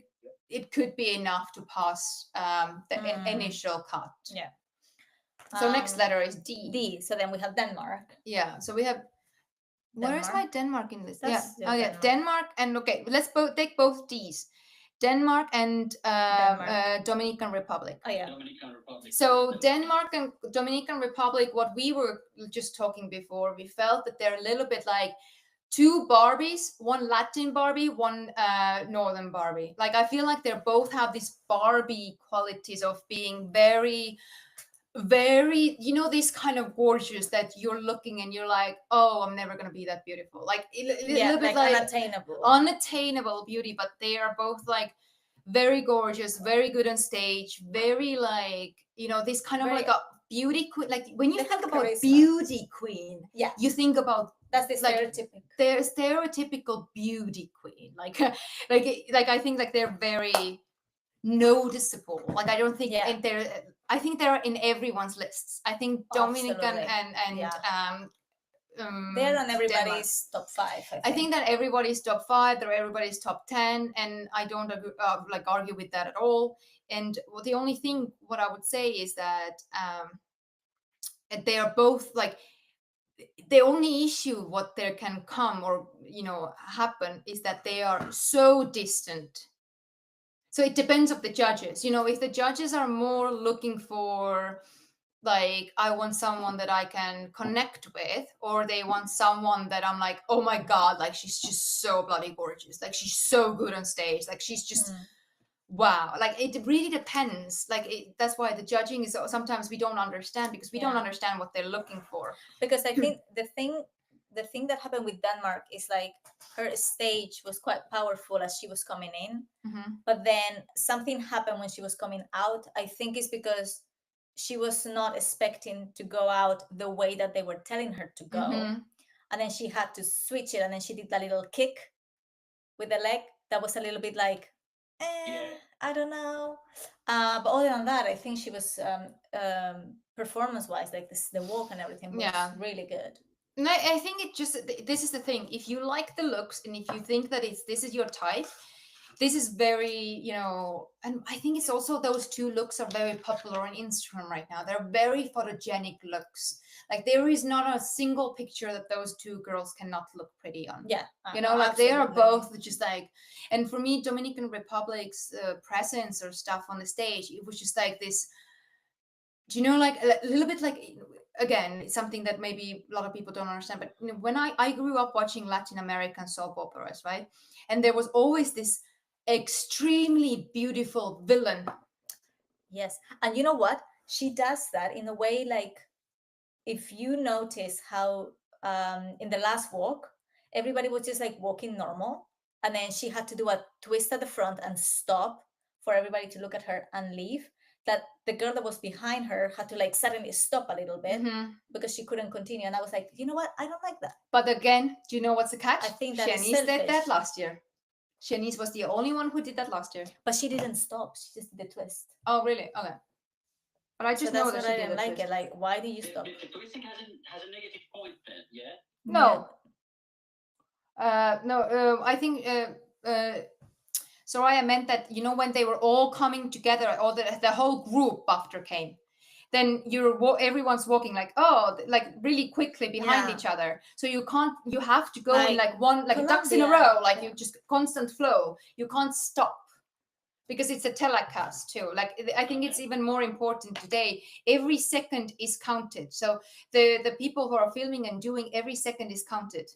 it could be enough to pass the initial cut. Yeah. So next letter is D. D. So then we have Denmark. Yeah. So we have. Where is my Denmark in this? That's Oh yeah, Denmark, and okay, let's take both D's. Denmark and Dominican Republic. Oh yeah. Dominican Republic. So Denmark and Dominican Republic, what we were just talking before, we felt that they're a little bit like two Barbies, one Latin Barbie, one Northern Barbie. Like I feel like they both have these Barbie qualities of being very, very, you know, this kind of gorgeous that you're looking and you're like, oh, I'm never gonna be that beautiful. Like a little bit like unattainable beauty, but they are both like very gorgeous, very good on stage, very like, you know, this kind of like a beauty queen. Like when you think about beauty queen, you think about that's the stereotypical. They're stereotypical beauty queen. Like I think like they're very noticeable. Like I don't think and I think they're in everyone's lists. I think Dominican and they're on everybody's top 5. I think that everybody's top 5. They're everybody's top 10, and I don't argue with that at all. And the only thing what I would say is that they are both like, the only issue what there can come or, you know, happen is that they are so distant So it depends of the judges. You know, if the judges are more looking for like I want someone that I can connect with, or they want someone that I'm like, oh my god, like she's just so bloody gorgeous, like she's so good on stage, like she's just wow. Like it really depends. Like that's why the judging is sometimes we don't understand because we don't understand what they're looking for. Because I think the thing that happened with Denmark is like her stage was quite powerful as she was coming in, but then something happened when she was coming out. I think it's because she was not expecting to go out the way that they were telling her to go, and then she had to switch it, and then she did that little kick with the leg that was a little bit like I don't know, but other than that, I think she was performance wise, like the walk and everything was really good. And I think it just, this is the thing, if you like the looks and if you think that this is your type, this is very, you know, and I think it's also those two looks are very popular on Instagram right now. They're very photogenic looks. Like there is not a single picture that those two girls cannot look pretty on. Yeah. You know, like they are both just like, and for me, Dominican Republic's presence or stuff on the stage, it was just like this, do you know, like a little bit like, again, it's something that maybe a lot of people don't understand, but you know, when I grew up watching Latin American soap operas, right? And there was always this extremely beautiful villain. Yes. And you know what? She does that in a way, like if you notice how in the last walk, everybody was just like walking normal. And then she had to do a twist at the front and stop for everybody to look at her and leave. That the girl that was behind her had to like suddenly stop a little bit because she couldn't continue. And I was like, you know what? I don't like that. But again, do you know what's the catch? I think that Shanice did that last year. Shanice was the only one who did that last year. But she didn't stop. She just did the twist. Oh, really? Okay. But I just know that I didn't like it. Like, why do you stop? The twisting has a negative point then, yeah? No. I think Soraya meant that, you know, when they were all coming together, or the whole group after came, then everyone's walking like, oh, like really quickly behind each other. So you have to go in like one, like ducks in a row, like you just constant flow. You can't stop because it's a telecast too. Like I think it's even more important today. Every second is counted. So the people who are filming and doing, every second is counted.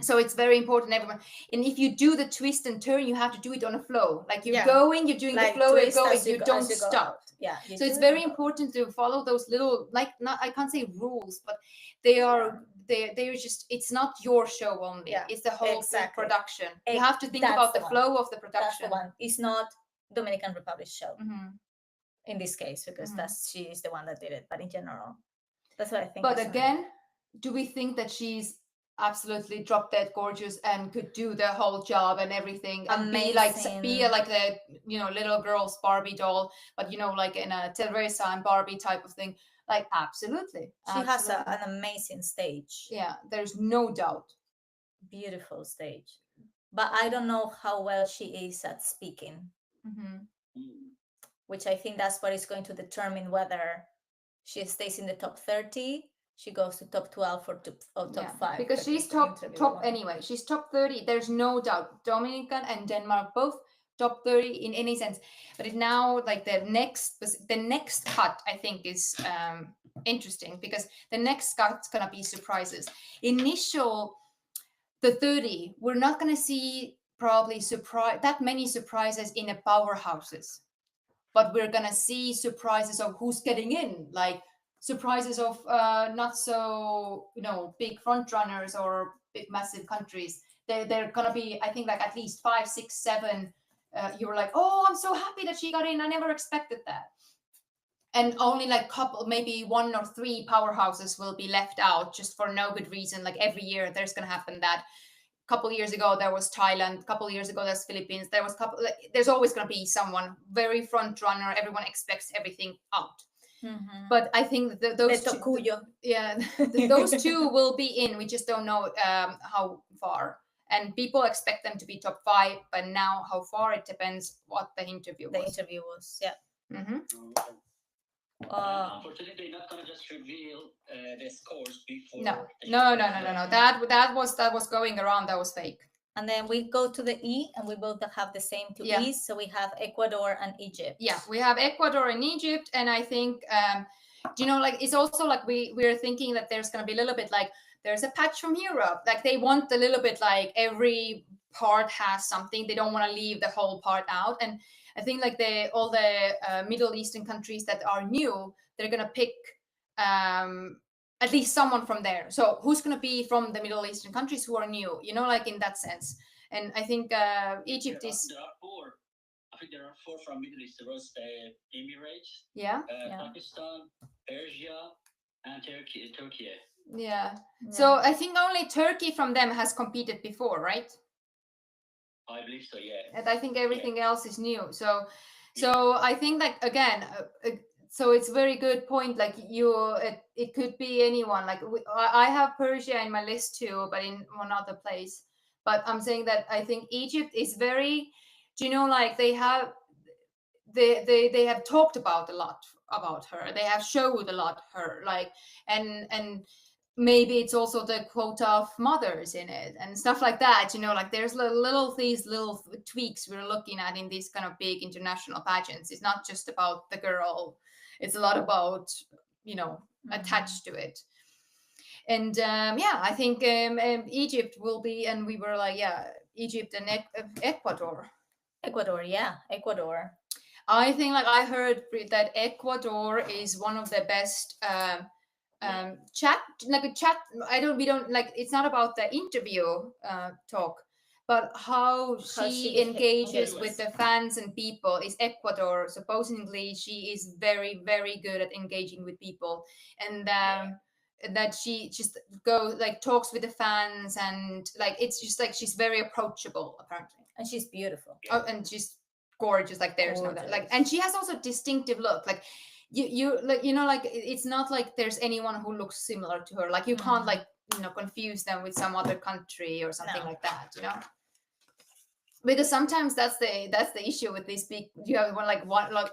So it's very important, everyone. And if you do the twist and turn, you have to do it on a flow. Like you're going, you're doing like the flow, you're going, you don't stop. Yeah. So it's very important to follow those little, like, not, I can't say rules, but they're just, it's not your show only. Yeah, it's the whole production. You have to think about the flow of the production. That's the one. It's not Dominican Republic's show in this case, because she is the one that did it. But in general, that's what I think. But again, do we think that she's absolutely drop dead gorgeous and could do the whole job and everything and be like the, you know, little girl's Barbie doll, but you know, like in a Teresa and Barbie type of thing? Like absolutely, she has an amazing stage. Yeah, there's no doubt. Beautiful stage, but I don't know how well she is at speaking, which I think that's what is going to determine whether she stays in the top 30. She goes to top 12 or top 5. Because she's top anyway. She's top 30. There's no doubt. Dominican and Denmark both top 30 in any sense. But it now, like the next cut, I think is interesting, because the next cut's gonna be surprises. The 30, we're not gonna see probably that many surprises in the powerhouses, but we're gonna see surprises of who's getting in, like surprises of not so, you know, big front runners or big massive countries. They're gonna be, I think, like at least 5, 6, 7. You were like, oh, I'm so happy that she got in. I never expected that. And only like maybe 1 or 3 powerhouses will be left out just for no good reason. Like every year there's gonna happen that. A couple of years ago there was Thailand. A couple of years ago there's Philippines. There's always gonna be someone very front runner. Everyone expects everything out. But I think those two will be in. We just don't know how far. And people expect them to be top 5, but now how far, it depends what the interview was. Yeah. Unfortunately, they're not gonna just reveal the scores before. No. That was going around. That was fake. And then we go to the E, and we both have the same two Yeah. E's. So we have Ecuador and Egypt. Yeah, we have Ecuador and Egypt, and I think like it's also like we're thinking that there's going to be a little bit like there's a patch from Europe, like they want a little bit like every part has something, they don't want to leave the whole part out. And I think like all the Middle Eastern countries that are new, they're going to pick at least someone from there. So who's going to be from the Middle Eastern countries who are new, like in that sense. And I think Egypt is. There are four. I think there are four from Middle East. There was the Emirates, Yeah. Pakistan, Persia, and Turkey. Yeah. So I think only Turkey from them has competed before, right? I believe so, yeah. And I think everything else is new. So I think that again, so it's very good point. Like it could be anyone. Like I have Persia in my list too, but in one other place. But I'm saying that I think Egypt is very, like they have talked about a lot about her. They have showed a lot her, like, and maybe it's also the quota of mothers in it and stuff like that. Like there's these little tweaks we're looking at in these kind of big international pageants. It's not just about the girl. It's a lot about, attached to it. And I think Egypt will be, and we were like, Egypt and Ecuador. Ecuador, yeah, Ecuador. I think like I heard that Ecuador is one of the best chat. We don't like, it's not about the interview talk, but how she engages with the fans and people. Is Ecuador, supposedly she is very, very good at engaging with people, and that she just goes like talks with the fans, and like it's just like she's very approachable apparently, and she's beautiful. Oh, and she's gorgeous, like there's no doubt. Like, and she has also distinctive look, like you like, like it's not like there's anyone who looks similar to her, like you can't like confuse them with some other country or something like that, because sometimes that's the issue with these big, you have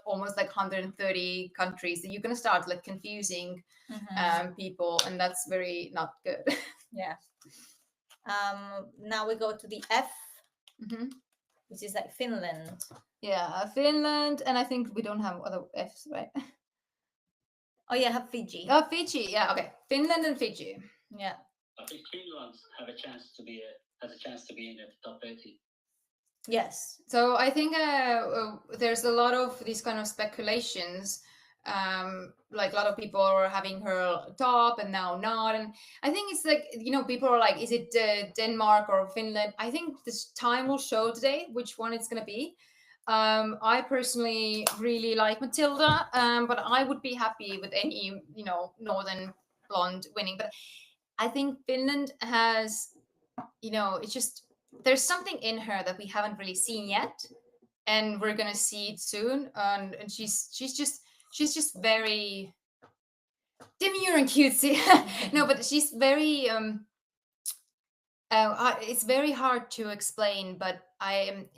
almost like 130 countries that you're going to start like confusing people, and that's very not good. Yeah. Now we go to the F, which is like Finland. Yeah, Finland, and I think we don't have other Fs, right? Oh yeah, I have Fiji. Oh, Fiji. Yeah, okay. Finland and Fiji. Yeah. I think Finland has a chance to be in the top 80. Yes. So I think there's a lot of these kind of speculations. Like a lot of people are having her top and now not, and I think it's like people are like, is it Denmark or Finland? I think this time will show today which one it's gonna be. I personally really like Matilda, but I would be happy with any northern blonde winning. But I think Finland has, it's just there's something in her that we haven't really seen yet, and we're gonna see it soon. And she's just very demure and cutesy. No, but she's very it's very hard to explain, but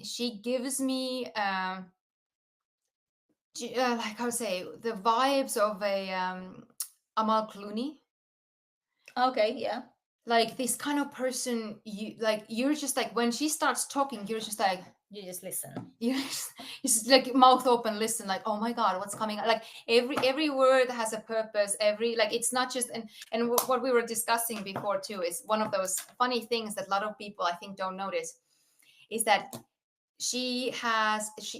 she gives me like I would say the vibes of a Amal Clooney. Okay, yeah. Like this kind of person, you're just like, when she starts talking, you're just like, you just listen. You just like mouth open, listen, like, oh my god, what's coming? Like every word has a purpose. It's not just, and what we were discussing before too is one of those funny things that a lot of people I think don't notice is that she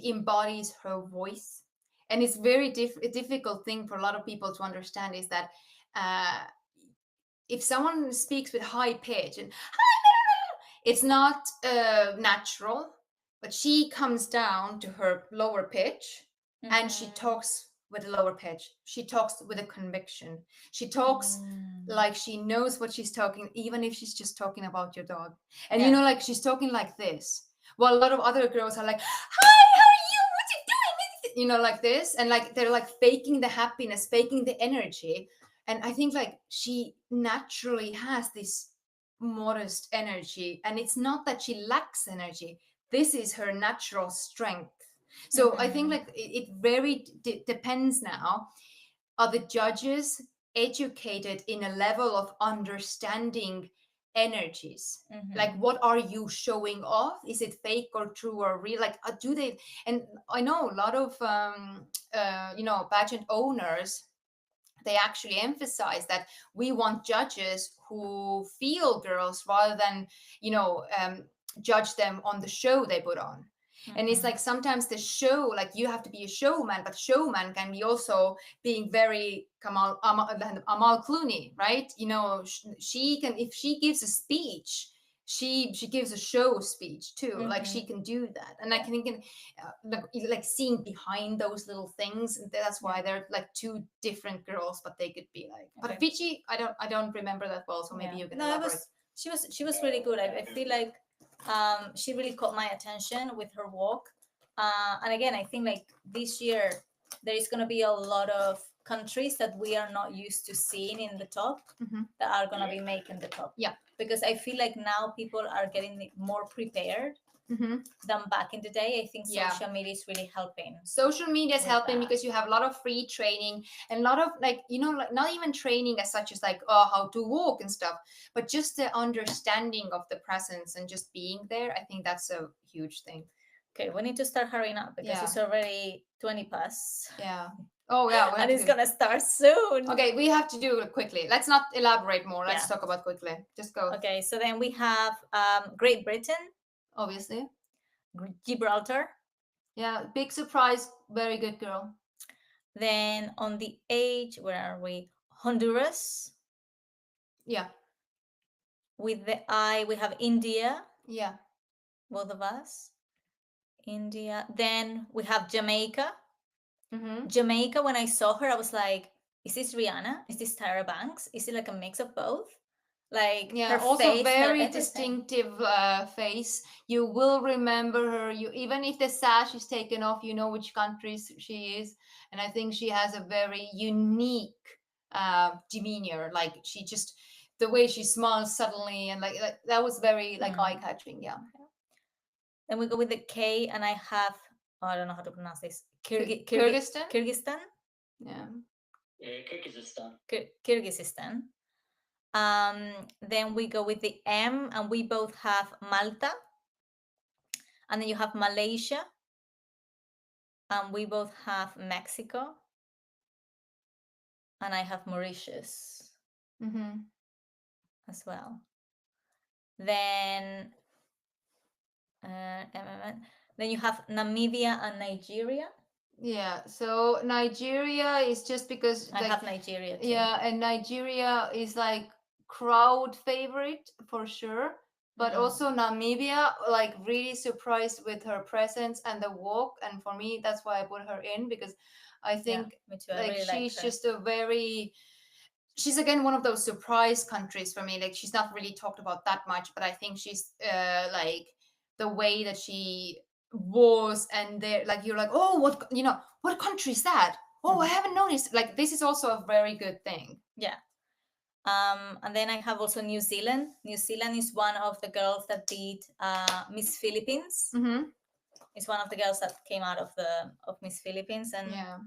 embodies her voice, and it's very difficult thing for a lot of people to understand is that if someone speaks with high pitch and it's not natural, but she comes down to her lower pitch and she talks with a lower pitch. She talks with a conviction. She talks like she knows what she's talking, even if she's just talking about your dog. And like she's talking like this. While a lot of other girls are like, hi, how are you? What you doing? Like this. And like they're like faking the happiness, faking the energy. And I think like she naturally has this modest energy, and it's not that she lacks energy. This is her natural strength. So I think like it very depends now. Are the judges educated in a level of understanding energies. Mhm. Like, what are you showing off? Is it fake or true or real? Like, do they? And I know a lot of pageant owners, they actually emphasize that we want judges who feel girls rather than judge them on the show they put on. And it's Mhm. like sometimes the show, like you have to be a showman, but showman can be also being very Amal Clooney, right? She can, if she gives a speech, she gives a show speech too. Like, she can do that. And I can think, like seeing behind those little things, and that's why they're like two different girls, but they could be like. But Okay. Fiji, I don't remember that well, so maybe Yeah. you can No, it elaborate. she was really good. I feel like she really caught my attention with her walk. And again, I think like this year there is going to be a lot of countries that we are not used to seeing in the top Mhm. that are going to be making the top. Yeah. Because I feel like now people are getting more prepared Mhm. than back in the day. I think Yeah. social media is really helping. Social media is With helping that. because you have a lot of free training and a lot of like not even training as such as like how to walk and stuff, but just the understanding of the presence and just being there. I think that's a huge thing. Okay, we need to start hurrying up because it's already 20 past. Yeah. Oh yeah, And it's gonna start soon. Okay, we have to do it quickly. Let's not elaborate more. Let's Yeah. talk about quickly. Just go. Okay, so then we have Great Britain, Obviously. Gibraltar. Yeah, big surprise. Very good girl. Then on the age, where are we? Honduras. Yeah. With the I, we have India. Yeah. Both of us. India. Then we have Jamaica. Mm-hmm. Jamaica, when I saw her, I was like, is this Rihanna? Is this Tyra Banks? Is it like a mix of both? Like, yeah, her also face, very everything. distinctive face. You will remember her. You, even if the sash is taken off, you know which country she is. And I think she has a very unique demeanor. Like, she just, the way she smiles suddenly, and like that was very like eye catching. Yeah. Then we go with the K, and I have, I don't know how to pronounce this. Kyrgyzstan. Kyrgyzstan. Yeah. Kyrgyzstan. Kyrgyzstan. Then we go with the M, and we both have Malta. And then you have Malaysia. And we both have Mexico. And I have Mauritius as well. Then you have Namibia and Nigeria. Yeah, so Nigeria is just because I have Nigeria too. Yeah, and Nigeria is like crowd favorite for sure. But also Namibia, like really surprised with her presence and the walk. And for me, that's why I put her in, because I think me too. I like really she's like her. just she's again one of those surprise countries for me. Like, she's not really talked about that much, but I think she's like the way that she was, and there, like, you're like, oh, what country is that? Oh, I haven't noticed. Like, this is also a very good thing. Yeah. And then I have also New Zealand. New Zealand is one of the girls that did Miss Philippines. It's one of the girls that came out of Miss Philippines, and yeah,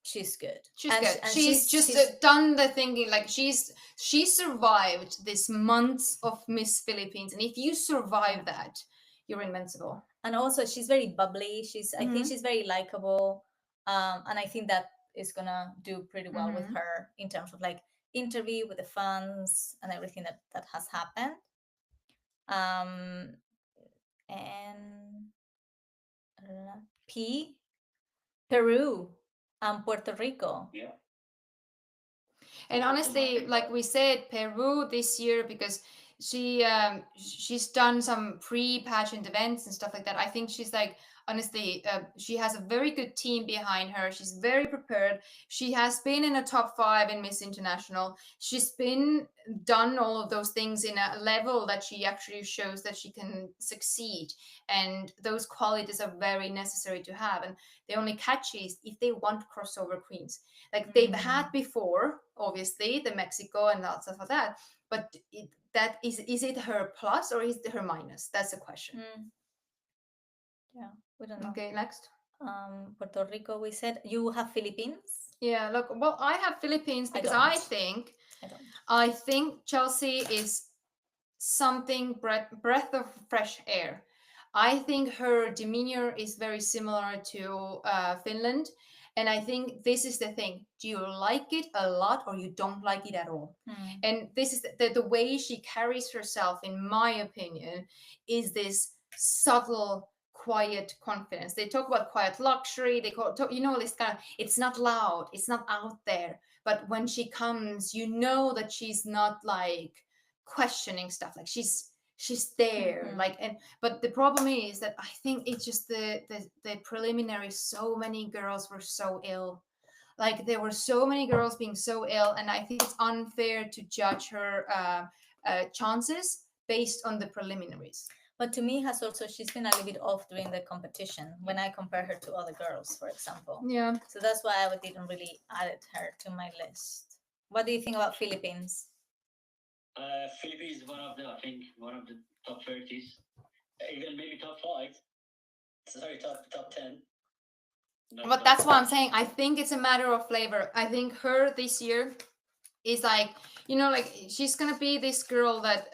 she's good. She's good. She's just done the thinking. Like, she survived this months of Miss Philippines, and if you survive that, you're invincible. And also, she's very bubbly. I think she's very likable, and I think that is gonna do pretty well with her in terms of like interview with the fans and everything that has happened. And Peru and Puerto Rico. Yeah. And honestly, like we said, Peru this year, because she's done some pre-pageant events and stuff like that. I think she's like, honestly, she has a very good team behind her. She's very prepared. She has been in a top 5 in Miss International. She's done all of those things in a level that she actually shows that she can succeed. And those qualities are very necessary to have. And the only catch is if they want crossover queens. Like they've had before, obviously, the Mexico and all stuff like that. But is it her plus or is it her minus? That's the question. Yeah, we don't know. Okay, next. Puerto Rico, we said. You have Philippines? Yeah, look, well, I have Philippines because I think Chelsea is something breath of fresh air. I think her demeanor is very similar to Finland. And I think this is the thing. Do you like it a lot or you don't like it at all? And this is the way she carries herself, in my opinion, is this subtle, quiet confidence. They talk about quiet luxury. They talk, this kind of, it's not loud, it's not out there. But when she comes, you know that she's not like questioning stuff. Like she's there. Like, and but the problem is that I think it's just the preliminary. So many girls were so ill. Like there were so many girls being so ill, and I think it's unfair to judge her chances based on the preliminaries. But to me, she's been a little bit off during the competition when I compare her to other girls, for example. Yeah. So that's why I didn't really add her to my list. What do you think about Philippines? Philippines is one of the top 30s, even maybe top 5. Sorry, top 10. But that's what I'm saying. I think it's a matter of flavor. I think her this year is like, like she's gonna be this girl that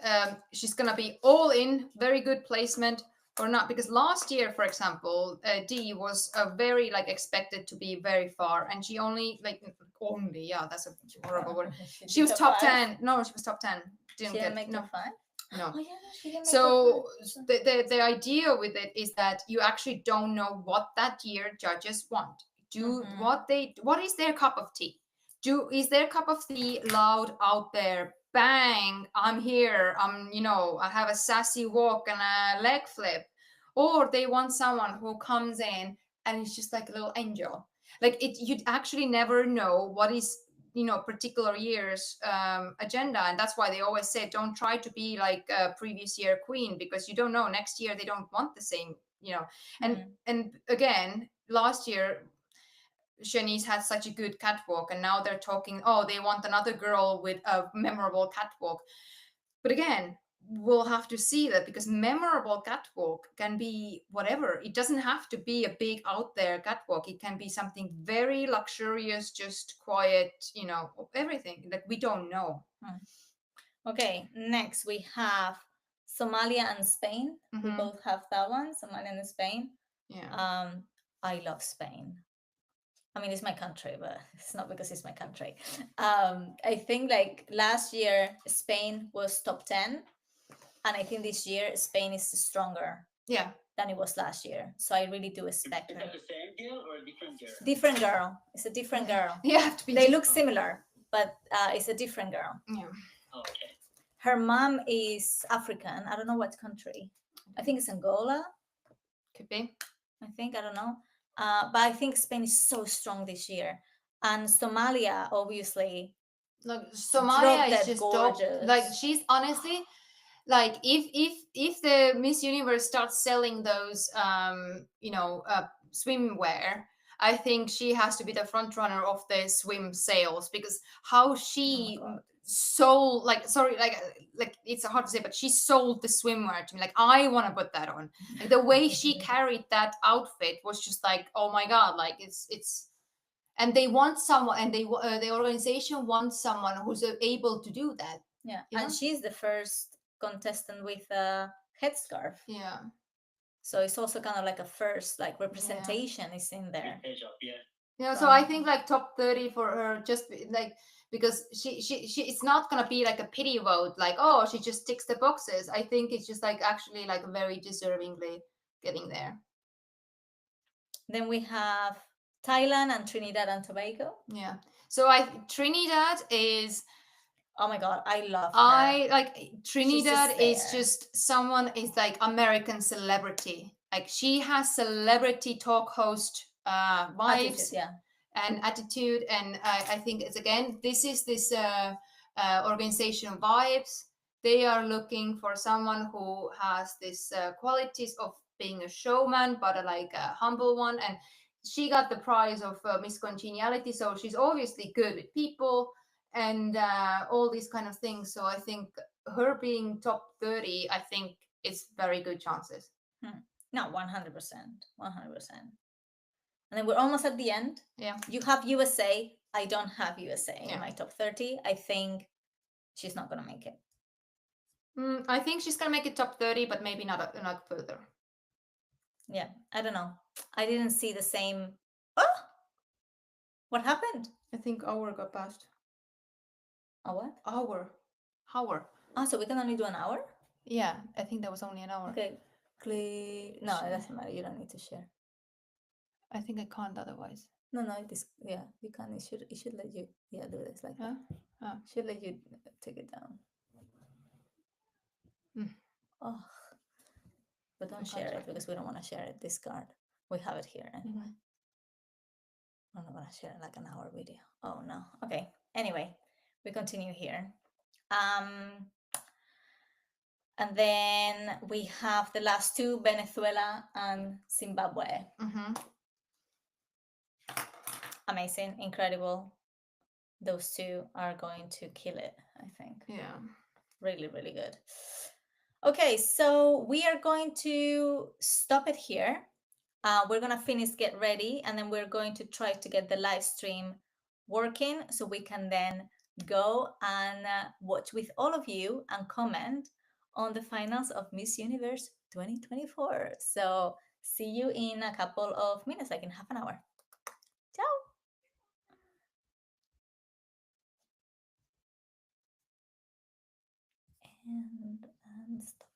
she's gonna be all in, very good placement or not. Because last year, for example, D was very like expected to be very far, and she only that's a horrible word. She was top 10. No, she was top 10. Didn't make top 5. No. Oh, yeah, no, she didn't make So top 5. the idea with it is that you actually don't know what that year judges want. What is their cup of tea? Is their cup of tea loud out there? Bang! I'm here. I have a sassy walk and a leg flip, or they want someone who comes in and is just like a little angel. Like it, you'd actually never know what is particular year's agenda, and that's why they always say don't try to be like a previous year queen, because you don't know next year they don't want the same. And again, last year Shanice had such a good catwalk, and now they're talking, oh, they want another girl with a memorable catwalk. But again, we'll have to see that, because memorable catwalk can be whatever. It doesn't have to be a big out there catwalk. It can be something very luxurious, just quiet, everything that we don't know. Okay, next we have Somalia and Spain. We both have that one, Somalia and Spain. Yeah. I love Spain. I mean, it's my country, but it's not because it's my country. I think like last year, Spain was top 10. And I think this year, Spain is stronger than it was last year. So I really do expect her. Is that the same girl or a different girl? Different girl. It's a different girl. You have to be. They look similar, but it's a different girl. Yeah. Okay. Her mom is African. I don't know what country. I think it's Angola. Could be. I don't know. But I think Spain is so strong this year. And Somalia, obviously. Look, Somalia is just gorgeous. Dope. Like she's honestly, like if the Miss Universe starts selling those swimwear, I think she has to be the front runner of the swim sales, because how she sold, like it's hard to say, but she sold the swimwear to me. Like I want to put that on. Like the way she carried that outfit was just like, oh my god, like it's and they want someone, and the organization wants someone who's able to do that. Yeah, and she's the first contestant with a headscarf. Yeah. So it's also kind of like a first like representation is in there. Yeah. So I think like top 30 for her, just like because she it's not gonna be like a pity vote, like oh she just ticks the boxes. I think it's just like actually like very deservingly getting there. Then we have Thailand and Trinidad and Tobago. Yeah. So Trinidad is, oh my god, I love her. I like Trinidad is just someone is like American celebrity. Like she has celebrity talk host vibes and attitude, and I think it's again this organization vibes. They are looking for someone who has this qualities of being a showman, but a humble one. And she got the prize of Miss Congeniality, so she's obviously good with people and all these kind of things. So I think her being top 30, I think it's very good chances. No, 100%. 100%. And then we're almost at the end. Yeah. You have USA. I don't have USA in my top 30. I think she's not going to make it. I think she's gonna make it top 30, but maybe not further. Yeah, I don't know. I didn't see the same. Oh, what happened? I think hour got passed. A what? Hour. Oh, so we can only do an hour? Yeah, I think that was only an hour. Okay. Click. No, it Share. doesn't matter. You don't need to share. I think I can't otherwise. No, it is. Yeah, you can. It should let you. Yeah, do this like Huh? that. Should let you take it down. Oh, but don't share it because we don't want to share it. This card, we have it here anyway. I'm not gonna share like an hour video. Oh no. Okay. Anyway, we continue here. And then we have the last two, Venezuela and Zimbabwe. Amazing, incredible. Those two are going to kill it, I think. Yeah. Really, really good. Okay, so we are going to stop it here. We're gonna finish, get ready, and then we're going to try to get the live stream working so we can then go and watch with all of you and comment on the finals of Miss Universe 2024. So see you in a couple of minutes, like in half an hour. Ciao. And stop.